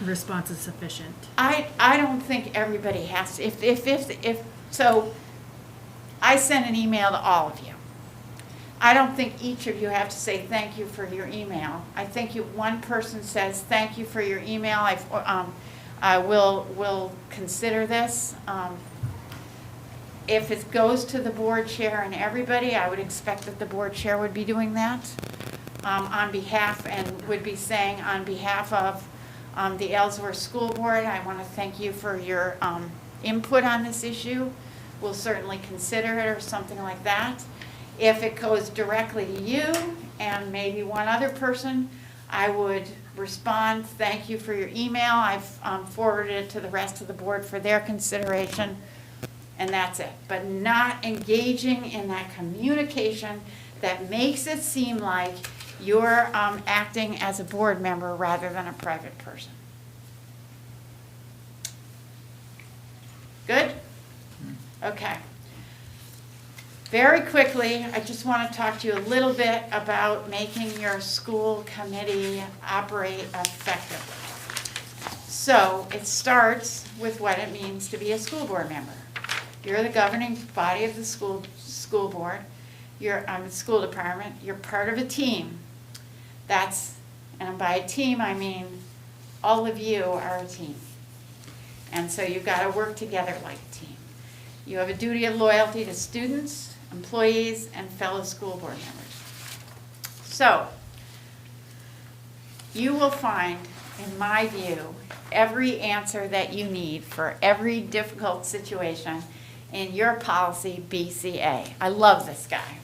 response is sufficient? I don't think everybody has to. So I sent an email to all of you. I don't think each of you have to say thank you for your email. I think one person says thank you for your email. I will consider this. If it goes to the board chair and everybody, I would expect that the board chair would be doing that on behalf, and would be saying on behalf of the Ellsworth School Board, I want to thank you for your input on this issue. We'll certainly consider it, or something like that. If it goes directly to you and maybe one other person, I would respond, thank you for your email. I've forwarded it to the rest of the board for their consideration, and that's it. But not engaging in that communication that makes it seem like you're acting as a board member rather than a private person. Good? Okay. Very quickly, I just want to talk to you a little bit about making your school committee operate effectively. So it starts with what it means to be a school board member. You're the governing body of the school board. You're the school department. You're part of a team. And by a team, I mean all of you are a team. And so you've got to work together like a team. You have a duty of loyalty to students, employees, and fellow school board members. So, you will find, in my view, every answer that you need for every difficult situation in your policy BCA. I love this guy.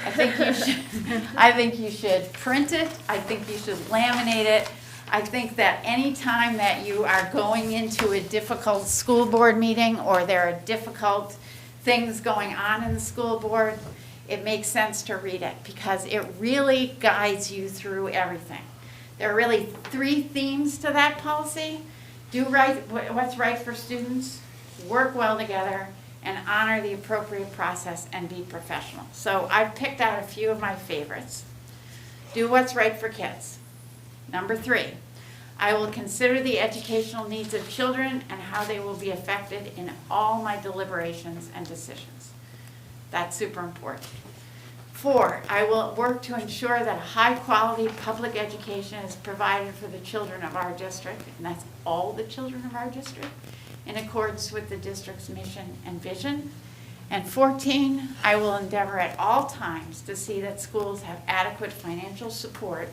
I think you should print it. I think you should laminate it. I think that any time that you are going into a difficult school board meeting, or there are difficult things going on in the school board, it makes sense to read it, because it really guides you through everything. There are really 3 themes to that policy. Do what's right for students, work well together, and honor the appropriate process and be professional. So I've picked out a few of my favorites. Do what's right for kids. Number 3, I will consider the educational needs of children and how they will be affected in all my deliberations and decisions. That's super important. 4, I will work to ensure that a high-quality public education is provided for the children of our district, and that's all the children of our district, in accordance with the district's mission and vision. And 14, I will endeavor at all times to see that schools have adequate financial support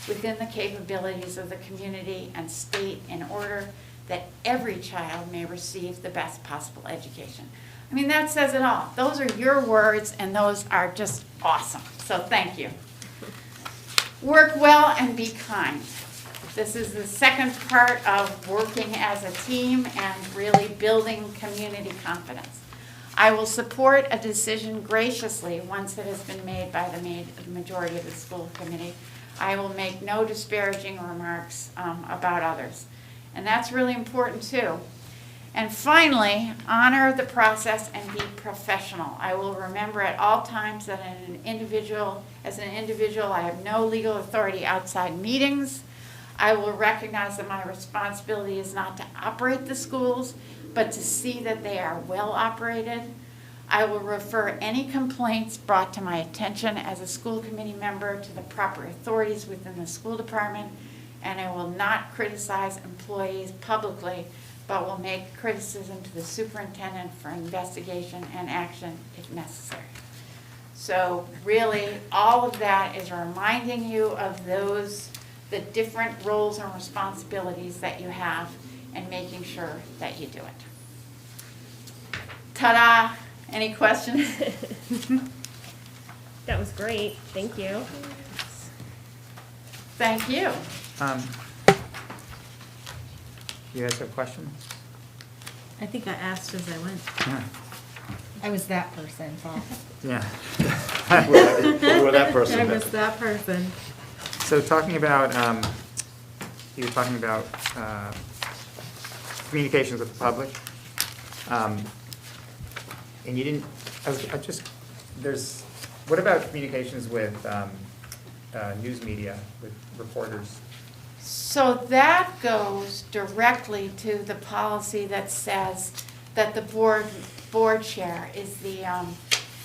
within the capabilities of the community and state, in order that every child may receive the best possible education. I mean, that says it all. Those are your words, and those are just awesome. So thank you. Work well and be kind. This is the second part of working as a team and really building community confidence. I will support a decision graciously once it has been made by the majority of the school committee. I will make no disparaging remarks about others. And that's really important too. And finally, honor the process and be professional. I will remember at all times that as an individual, I have no legal authority outside meetings. I will recognize that my responsibility is not to operate the schools, but to see that they are well operated. I will refer any complaints brought to my attention as a school committee member to the proper authorities within the school department, and I will not criticize employees publicly, but will make criticism to the superintendent for investigation and action if necessary. So really, all of that is reminding you of the different roles and responsibilities that you have and making sure that you do it. Ta-da! Any questions? That was great, thank you. Thank you. You guys have questions? I think I asked as I went. Yeah. I was that person, Paul. Yeah. You were that person. I was that person. So talking about, you were talking about communications with the public. And you didn't, what about communications with news media, with reporters? So that goes directly to the policy that says that the board chair is the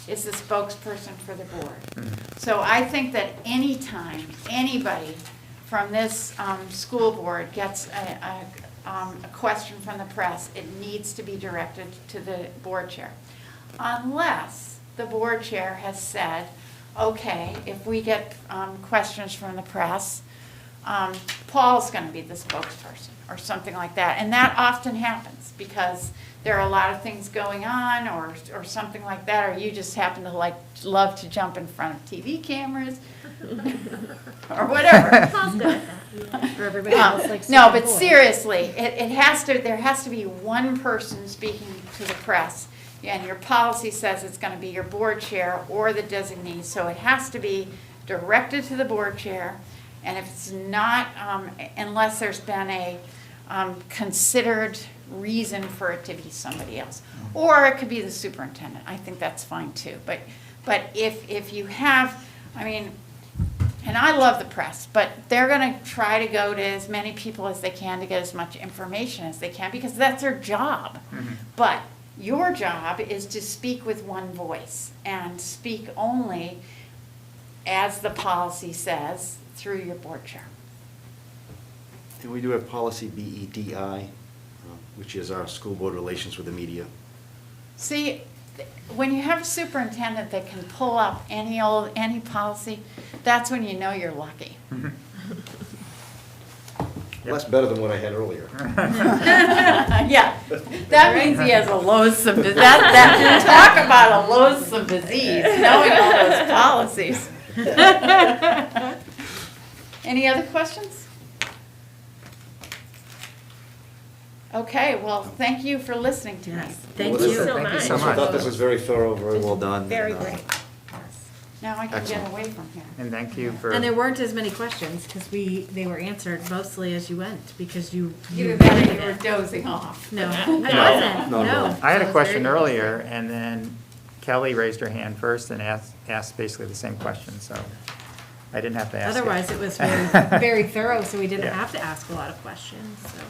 spokesperson for the board. Mm-hmm. So I think that anytime anybody from this school board gets a question from the press, it needs to be directed to the board chair. Unless the board chair has said, okay, if we get questions from the press, Paul's going to be the spokesperson or something like that. And that often happens because there are a lot of things going on or something like that, or you just happen to love to jump in front of TV cameras or whatever. Paul's good at that. For everybody else, like. No, Super but Bowl. seriously, there has to be one person speaking to the press. And your policy says it's going to be your board chair or the designee, so it has to be directed to the board chair. And if it's not, unless there's been a considered reason for it to be somebody else. Or it could be the superintendent. I think that's fine too. But if you have, I mean, and I love the press, but they're going to try to go to as many people as they can to get as much information as they can because that's their job. Mm-hmm. But your job is to speak with one voice and speak only as the policy says through your board chair. And we do have policy BEDI, which is our school board relations with the media. See, when you have a superintendent that can pull up any policy, that's when you know you're lucky. Well, that's better than what I had earlier. Yeah, that means he has a loathsome, talk about a loathsome disease, knowing all those policies. Any other questions? Okay, well, thank you for listening to me. Yes, thank Well, you. so Thank you much. so I much. thought this was very thorough, very well done. Very and, great. Now I can Excellent. get away from here. And thank you for. And there weren't as many questions because they were answered mostly as you went because you. Either that or you were dozing off. No, I wasn't, No, no. no. I had a was question very- earlier, and then Kelly raised her hand first and asked basically the same question, so I didn't have to ask it. Otherwise, it was very, very thorough, so we didn't Yeah. have to ask a lot of questions, so.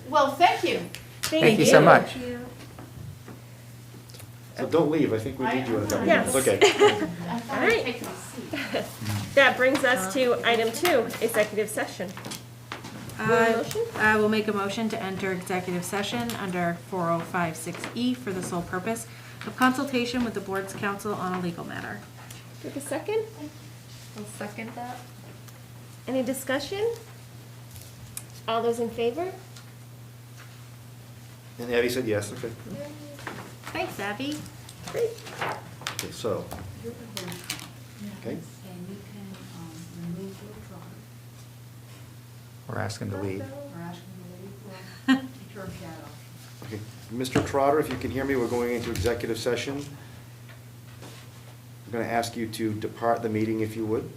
Well, thank you. Thank you so much. So don't leave, I think we need you in a couple Yes. minutes. Okay. I thought All I'd right. take my seat. That brings us to item 2, executive session. Motion? I will make a motion to enter executive session under 4056E for the sole purpose of consultation with the board's counsel on a legal matter. Take a second. I'll second that. Any discussion? All those in favor? And Abby said yes, okay. Thanks, Abby. Great. Okay, so, okay. And you can remove your drawer We're asking to leave. or ask them to leave or turn shadow. Okay. Mr. Trotter, if you can hear me, we're going into executive session. I'm going to ask you to depart the meeting if you would.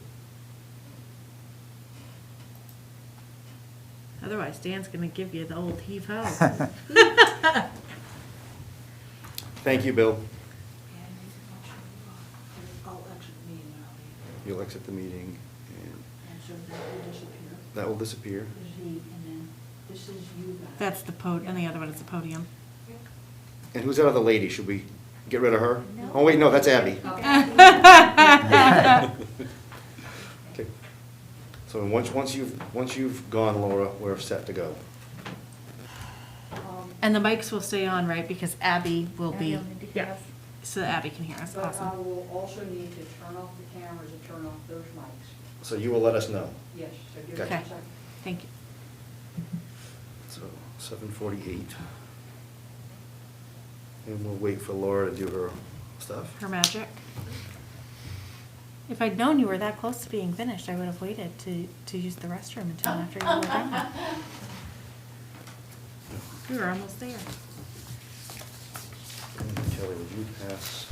Otherwise, Dan's gonna give you the old heave-ho. Thank you, Bill. I'll exit the meeting and I'll leave. You'll exit the meeting, and And so that will disappear. that will disappear. There's he, and then this is you guys. That's the and the other one is the podium. And who's that other lady? Should we get rid of her? Oh, wait, no, that's Abby. Okay. So once you've gone, Laura, we're set to go. And the mics will stay on, right? Because Abby will be, Yes. so that Abby can hear us. But I Awesome. will also need to turn off the cameras and turn off those mics. So you will let us know. Yes, so give Okay. me a Okay. second. Thank you. So 7:48. And we'll wait for Laura to do her stuff. Her magic. If I'd known you were that close to being finished, I would have waited to use the restroom until after you were done. We were almost there. And Kelly, would you pass?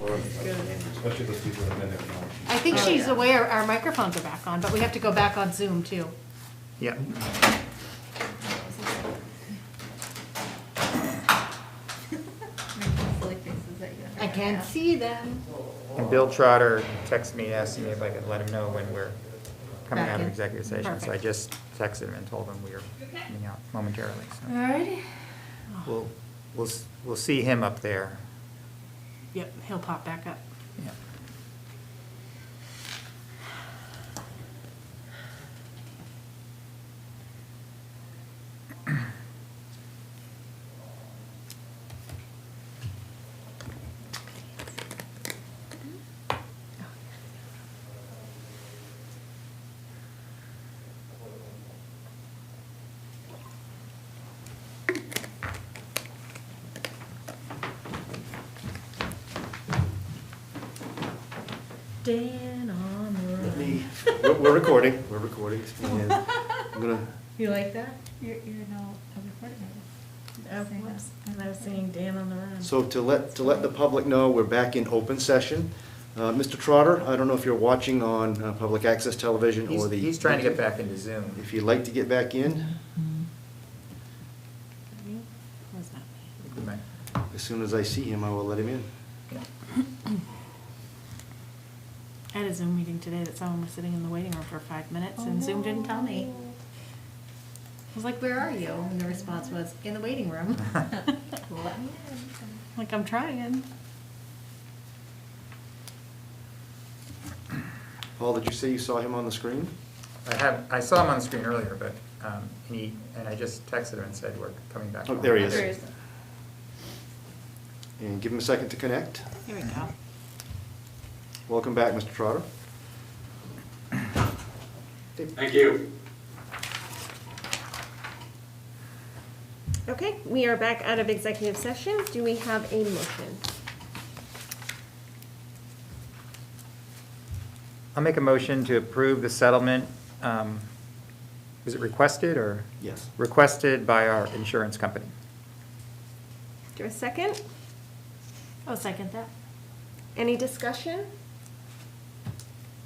Especially those people that have been there for long. I think she's aware our microphones are back on, but we have to go back on Zoom too. Yep. I can see them. And Bill Trotter texted me asking me if I could let him know when we're coming Back out of in. executive session. So I Perfect. just texted him and told him we were coming out momentarily. So Alrighty. we'll see him up there. Yep, he'll pop back up. Yeah. Dan on the Let run. me, we're recording, and I'm gonna, You like that? You're no, a recording Oh, whoops. And I was singing Dan on the run. so to let the public know, we're back in open session. Mr. Trotter, I don't know if you're watching on public access television or the. He's trying to get back into Zoom. If you'd like to get back in, Was that me? We might- as soon as I see him, I will let him in. yeah. I had a Zoom meeting today that someone was sitting in the waiting room for 5 minutes and Zoom didn't tell me. I was like, where are you? And the response was, in the waiting room. Let me in. Like, I'm trying. Paul, did you say you saw him on the screen? I saw him on the screen earlier, but, and I just texted him and said we're coming back. Oh, on. there he is. There he is. And give him a second to connect. Here we go. Welcome back, Mr. Trotter. Thank you. Okay, we are back out of executive session. Do we have a motion? I'll make a motion to approve the settlement. Was it requested or? Yes. Requested by our insurance company. Do a second? I'll second that. Any discussion?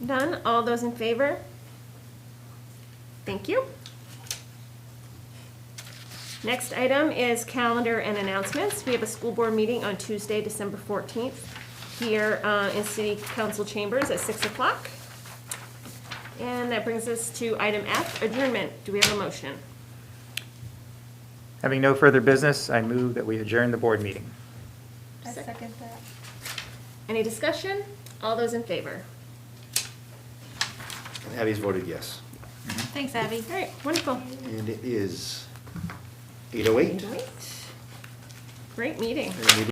None? All those in favor? Thank you. Next item is calendar and announcements. We have a school board meeting on Tuesday, December 14th, here in City Council Chambers at 6 o'clock. And that brings us to item F, adjournment. Do we have a motion? Having no further business, I move that we adjourn the board meeting. I second that. Any discussion? All those in favor? Abby's voted yes. Thanks, Abby. All right, wonderful. And it is 8:08. Great meeting. And the meeting